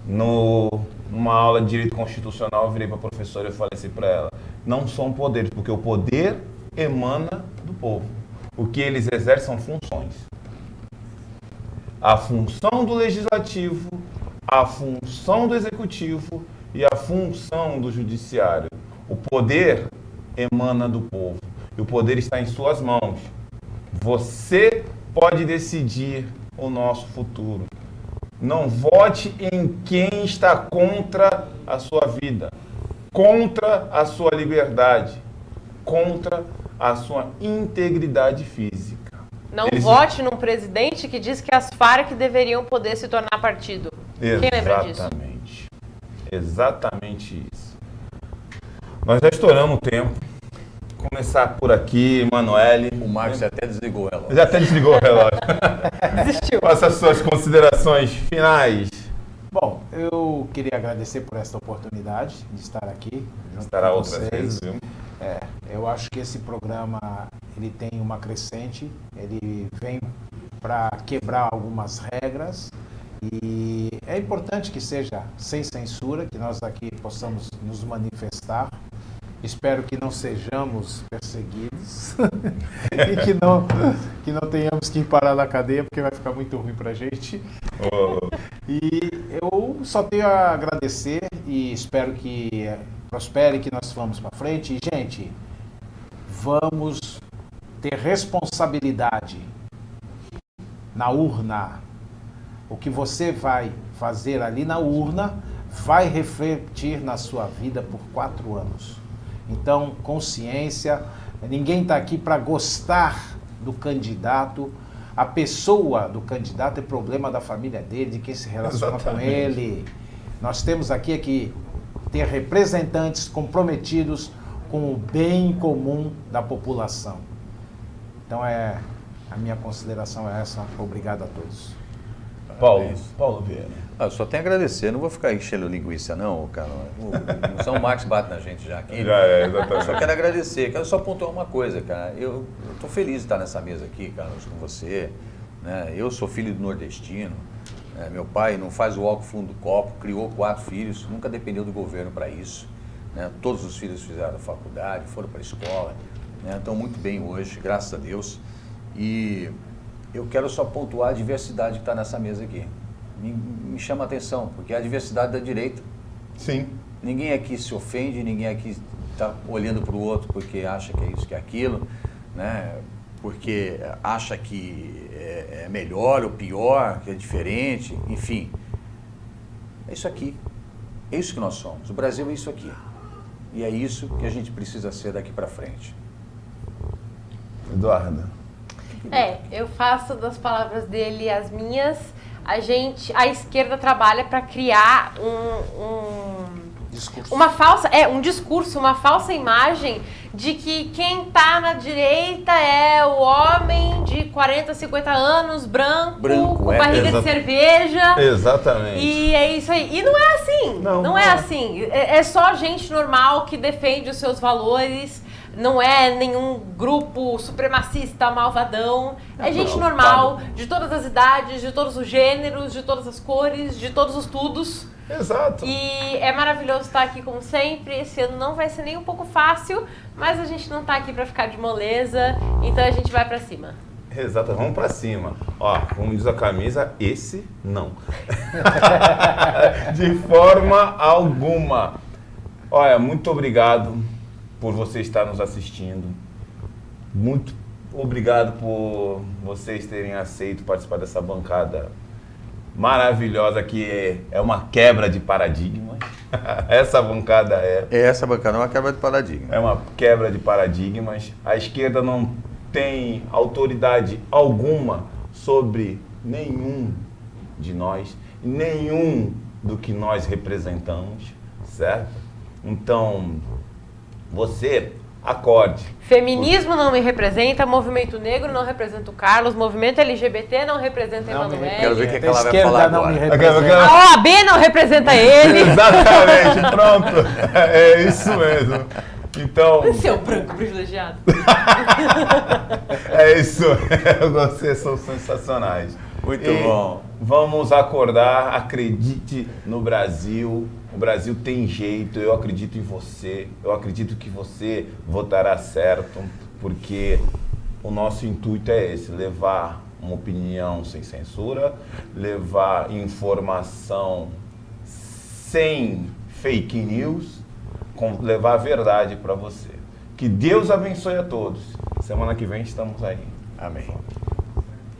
[SPEAKER 2] Numa aula de direito constitucional, eu virei para a professora e falei assim para ela, não são poderes, porque o poder emana do povo. O que eles exercem são funções. A função do legislativo, a função do executivo e a função do judiciário. O poder emana do povo e o poder está em suas mãos. Você pode decidir o nosso futuro. Não vote em quem está contra a sua vida, contra a sua liberdade, contra a sua integridade física.
[SPEAKER 3] Não vote num presidente que diz que as Farc deveriam poder se tornar partido. Quem lembra disso?
[SPEAKER 2] Exatamente. Exatamente isso. Nós já estouramos o tempo. Começar por aqui, Manoel.
[SPEAKER 4] O Marcos até desligou o relógio.
[SPEAKER 2] Já até desligou o relógio.
[SPEAKER 3] Desistiu.
[SPEAKER 2] Faça as suas considerações finais.
[SPEAKER 5] Bom, eu queria agradecer por esta oportunidade de estar aqui.
[SPEAKER 2] Estará outras vezes, viu?
[SPEAKER 5] Eu acho que esse programa ele tem uma crescente, ele vem para quebrar algumas regras e é importante que seja sem censura, que nós aqui possamos nos manifestar. Espero que não sejamos perseguidos e que não tenhamos que ir parar na cadeia, porque vai ficar muito ruim para a gente. E eu só tenho a agradecer e espero que prospere, que nós vamos para frente. E, gente, vamos ter responsabilidade na urna. O que você vai fazer ali na urna vai refletir na sua vida por 4 anos. Então, consciência, ninguém está aqui para gostar do candidato. A pessoa do candidato é problema da família dele, de quem se relaciona com ele. Nós temos aqui que ter representantes comprometidos com o bem comum da população. Então, a minha consideração é essa. Obrigado a todos.
[SPEAKER 2] Paulo Vieira.
[SPEAKER 4] Eu só tenho a agradecer, não vou ficar enchendo linguiça não, cara. O São Marcos bate na gente já aqui.
[SPEAKER 2] Exatamente.
[SPEAKER 4] Só quero agradecer, quero só pontuar uma coisa, cara. Eu tô feliz de estar nessa mesa aqui, cara, hoje com você. Né? Eu sou filho do nordestino, meu pai não faz o álcool fundo do copo, criou 4 filhos, nunca dependeu do governo para isso. Né? Todos os filhos fizeram faculdade, foram para a escola, né? Estão muito bem hoje, graças a Deus. E eu quero só pontuar a diversidade que está nessa mesa aqui. Me chama a atenção, porque é a diversidade da direita.
[SPEAKER 2] Sim.
[SPEAKER 4] Ninguém aqui se ofende, ninguém aqui está olhando para o outro porque acha que é isso, que é aquilo, né? Porque acha que é melhor ou pior, que é diferente, enfim. É isso aqui. É isso que nós somos. O Brasil é isso aqui. E é isso que a gente precisa ser daqui para frente.
[SPEAKER 2] Eduarda.
[SPEAKER 3] Eu faço das palavras dele as minhas. A esquerda trabalha para criar um discurso, uma falsa imagem de que quem está na direita é o homem de 40, 50 anos, branco com barriga de cerveja.
[SPEAKER 2] Exatamente.
[SPEAKER 3] E é isso aí. E não é assim. Não é assim. É só gente normal que defende os seus valores, não é nenhum grupo supremacista, malvadão. É gente normal, de todas as idades, de todos os gêneros, de todas as cores, de todos os tudos.
[SPEAKER 2] Exato.
[SPEAKER 3] E é maravilhoso estar aqui como sempre. Esse ano não vai ser nem um pouco fácil, mas a gente não tá aqui pra ficar de moleza, então a gente vai pra cima.
[SPEAKER 2] Exato, vamos pra cima. Ó, como diz a camisa, esse não. De forma alguma. Olha, muito obrigado por você estar nos assistindo. Muito obrigado por vocês terem aceito participar dessa bancada maravilhosa que é uma quebra de paradigmas. Essa bancada
[SPEAKER 4] Essa bancada é uma quebra de paradigma.
[SPEAKER 2] é uma quebra de paradigmas. A esquerda não tem autoridade alguma sobre nenhum de nós, nenhum do que nós representamos, certo? Então, você acorde.
[SPEAKER 3] Feminismo não me representa, movimento negro não representa o Carlos, movimento LGBT não representa
[SPEAKER 5] Não me
[SPEAKER 3] Emanuele.
[SPEAKER 4] Quero ver o que
[SPEAKER 5] A
[SPEAKER 4] ela vai
[SPEAKER 5] esquerda
[SPEAKER 4] falar
[SPEAKER 5] não me
[SPEAKER 4] agora.
[SPEAKER 5] representa.
[SPEAKER 3] A OAB não representa ele.
[SPEAKER 2] Exatamente, pronto. É isso mesmo. Então,
[SPEAKER 3] Seu branco privilegiado.
[SPEAKER 2] é isso. Vocês são sensacionais.
[SPEAKER 4] Muito
[SPEAKER 2] E
[SPEAKER 4] bom.
[SPEAKER 2] Vamos acordar, acredite no Brasil. O Brasil tem jeito, eu acredito em você. Eu acredito que você votará certo, porque o nosso intuito é esse, levar uma opinião sem censura, levar informação sem fake news, levar a verdade para você. Que Deus abençoe a todos. Semana que vem estamos aí.
[SPEAKER 4] Amém.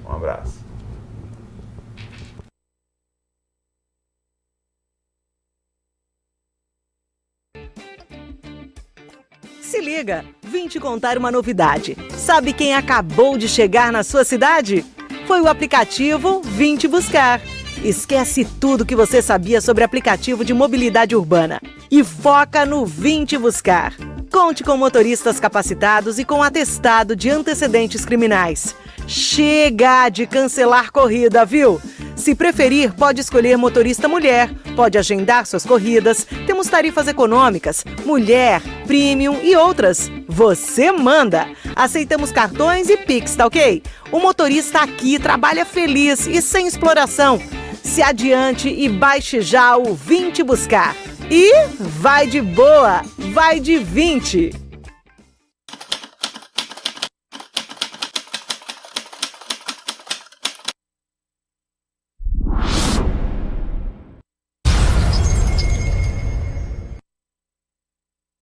[SPEAKER 2] Um abraço.
[SPEAKER 1] Se liga, vim te contar uma novidade. Sabe quem acabou de chegar na sua cidade? Foi o aplicativo Vim Te Buscar. Esquece tudo que você sabia sobre aplicativo de mobilidade urbana e foca no Vim Te Buscar. Conte com motoristas capacitados e com atestado de antecedentes criminais. Chega de cancelar corrida, viu? Se preferir, pode escolher motorista mulher, pode agendar suas corridas, temos tarifas econômicas, mulher, premium e outras. Você manda! Aceitamos cartões e Pix, tá ok? O motorista aqui trabalha feliz e sem exploração. Se adiante e baixe já o Vim Te Buscar. E vai de boa, vai de 20!